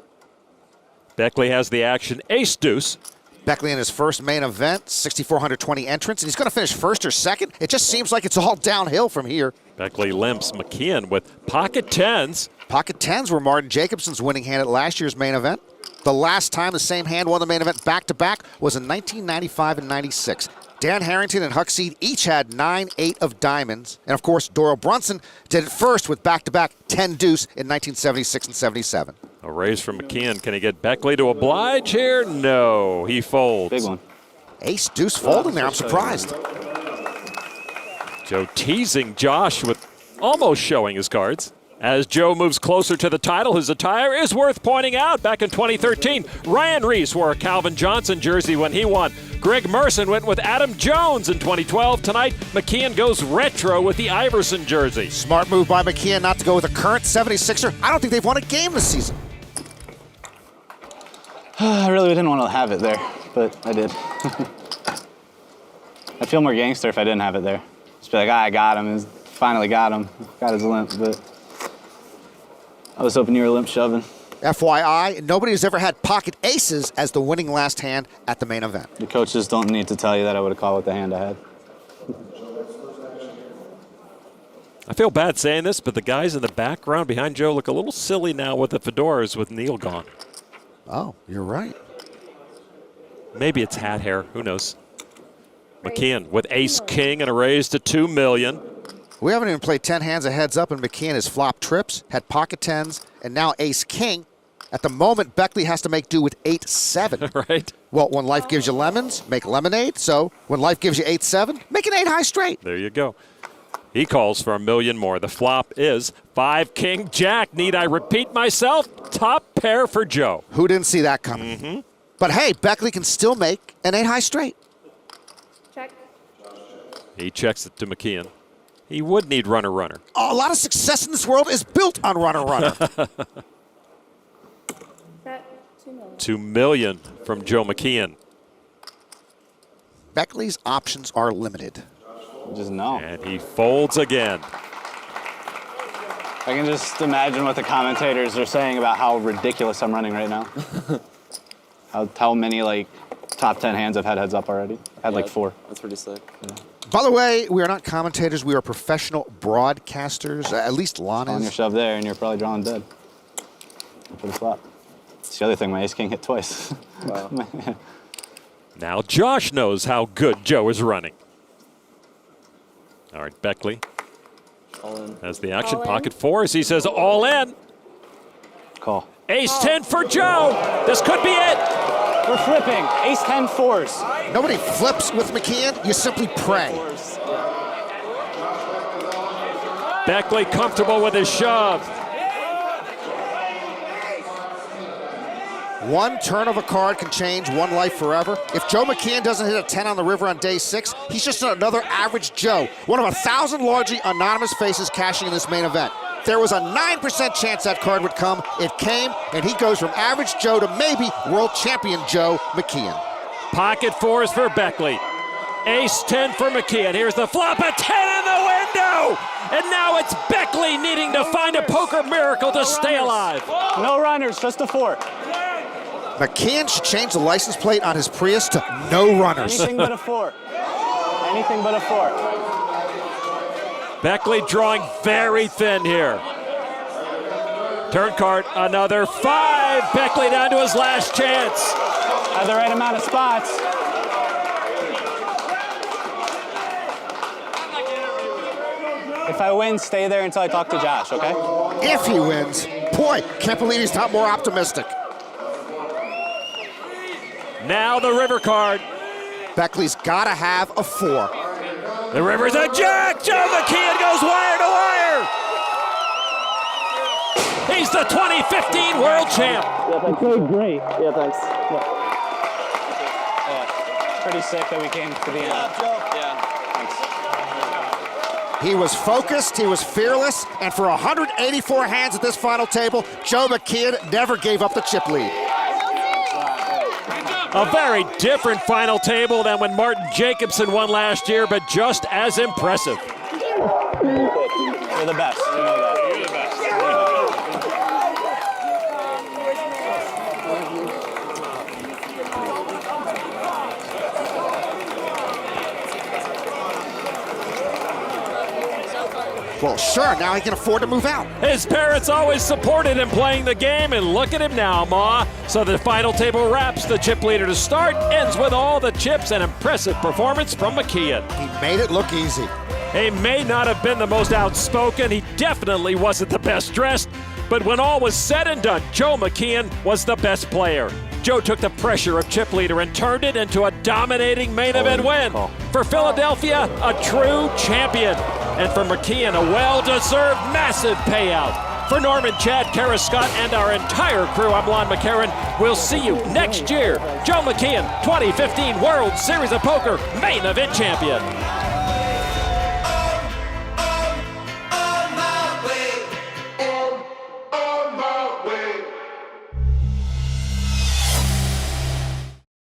Speaker 1: Beckley has the action, ace-deuce.
Speaker 2: Beckley in his first main event, 6,420 entrants, and he's going to finish first or second. It just seems like it's all downhill from here.
Speaker 1: Beckley limps McKeehen with pocket tens.
Speaker 2: Pocket tens were Martin Jacobson's winning hand at last year's main event. The last time the same hand won the main event back-to-back was in 1995 and 96. Dan Harrington and Huck Seed each had 9-8 of diamonds. And, of course, Doyle Brunson did it first with back-to-back 10-deuce in 1976 and 77.
Speaker 1: A raise from McKeehen. Can he get Beckley to oblige here? No, he folds.
Speaker 6: Big one.
Speaker 2: Ace-deuce folding there. I'm surprised.
Speaker 1: Joe teasing Josh with almost showing his cards. As Joe moves closer to the title, his attire is worth pointing out. Back in 2013, Ryan Reese wore a Calvin Johnson jersey when he won. Greg Merson went with Adam Jones in 2012. Tonight, McKeehen goes retro with the Iverson jersey.
Speaker 2: Smart move by McKeehen not to go with a current 76er. I don't think they've won a game this season.
Speaker 6: I really didn't want to have it there, but I did. I'd feel more gangster if I didn't have it there. Just be like, I got him. Finally got him. Got his limp, but I was hoping you were limp shoving.
Speaker 2: FYI, nobody has ever had pocket aces as the winning last hand at the main event.
Speaker 6: The coaches don't need to tell you that I would have called with the hand I had.
Speaker 1: I feel bad saying this, but the guys in the background behind Joe look a little silly now with the fedoras with Neil gone.
Speaker 2: Oh, you're right.
Speaker 1: Maybe it's hat hair. Who knows? McKeehen with ace-king and a raise to $2 million.
Speaker 2: We haven't even played 10 hands of heads up, and McKeehen has flopped trips, had pocket tens, and now ace-king. At the moment, Beckley has to make do with 8-7.
Speaker 1: Right.
Speaker 2: Well, when life gives you lemons, make lemonade. So when life gives you 8-7, make an 8-high straight.
Speaker 1: There you go. He calls for $1 million more. The flop is 5-king jack. Need I repeat myself? Top pair for Joe.
Speaker 2: Who didn't see that coming?
Speaker 1: Mm-hmm.
Speaker 2: But hey, Beckley can still make an 8-high straight.
Speaker 13: Check.
Speaker 1: He checks it to McKeehen. He would need runner-runner.
Speaker 2: Oh, a lot of success in this world is built on runner-runner.
Speaker 1: $2 million from Joe McKeehen.
Speaker 2: Beckley's options are limited.
Speaker 6: Just no.
Speaker 1: And he folds again.
Speaker 6: I can just imagine what the commentators are saying about how ridiculous I'm running right now. how many like top 10 hands I've had heads up already. I had like 4.
Speaker 5: That's pretty sick.
Speaker 6: Yeah.
Speaker 2: By the way, we are not commentators. We are professional broadcasters. At least Lon
Speaker 6: On
Speaker 2: is.
Speaker 6: your shove there, and you're probably drawing dead. For the flop. It's the other thing, my ace-king hit twice.
Speaker 5: Wow.
Speaker 1: Now Josh knows how good Joe is running. All right, Beckley
Speaker 5: All in.
Speaker 1: has the action.
Speaker 13: All in.
Speaker 1: Pocket fours. He says all in.
Speaker 6: Call.
Speaker 1: Ace-10 for Joe. This could be it.
Speaker 6: We're flipping. Ace-10 fours.
Speaker 2: Nobody flips with McKeehen. You simply pray.
Speaker 1: Beckley comfortable with his shove.
Speaker 2: One turn of a card can change one life forever. If Joe McKeehen doesn't hit a 10 on the river on day 6, he's just another average Joe. One of 1,000 largely anonymous faces cashing in this main event. There was a 9% chance that card would come. It came, and he goes from average Joe to maybe world champion Joe McKeehen.
Speaker 1: Pocket fours for Beckley. Ace-10 for McKeehen. Here's the flop, a 10 in the window! And now it's Beckley needing to find a poker miracle to stay alive.
Speaker 6: No runners, just a 4.
Speaker 2: McKeehen should change the license plate on his Prius to no runners.
Speaker 6: Anything but a 4. Anything but a 4.
Speaker 1: Beckley drawing very thin here. Turn card, another 5. Beckley down to his last chance.
Speaker 6: Have the right amount of spots. If I win, stay there until I talk to Josh, okay?
Speaker 2: If he wins. Boy, can't believe he's not more optimistic.
Speaker 1: Now the river card.
Speaker 2: Beckley's got to have a 4.
Speaker 1: The river's a jack. Joe McKeehen goes wire to wire. He's the 2015 world champ.
Speaker 6: Yeah, thanks. Played great. Yeah, thanks. Yeah. Pretty sick that we came to the end. Yeah, thanks.
Speaker 2: He was focused, he was fearless, and for 184 hands at this final table, Joe McKeehen never gave up the chip lead.
Speaker 1: A very different final table than when Martin Jacobson won last year, but just as impressive.
Speaker 6: You're the best. You know that. You're the best.
Speaker 2: Well, sure, now he can afford to move out.
Speaker 1: His parents always supported him playing the game, and look at him now, Ma. So the final table wraps. The chip leader to start ends with all the chips. An impressive performance from McKeehen.
Speaker 2: He made it look easy.
Speaker 1: He may not have been the most outspoken. He definitely wasn't the best dressed. But when all was said and done, Joe McKeehen was the best player. Joe took the pressure of chip leader and turned it into a dominating main event win. For Philadelphia, a true champion. And for McKeehen, a well-deserved massive payout. For Norman, Chad, Kara Scott, and our entire crew, I'm Lon McKeehen. We'll see you next year. Joe McKeehen, 2015 World Series of Poker main event champion.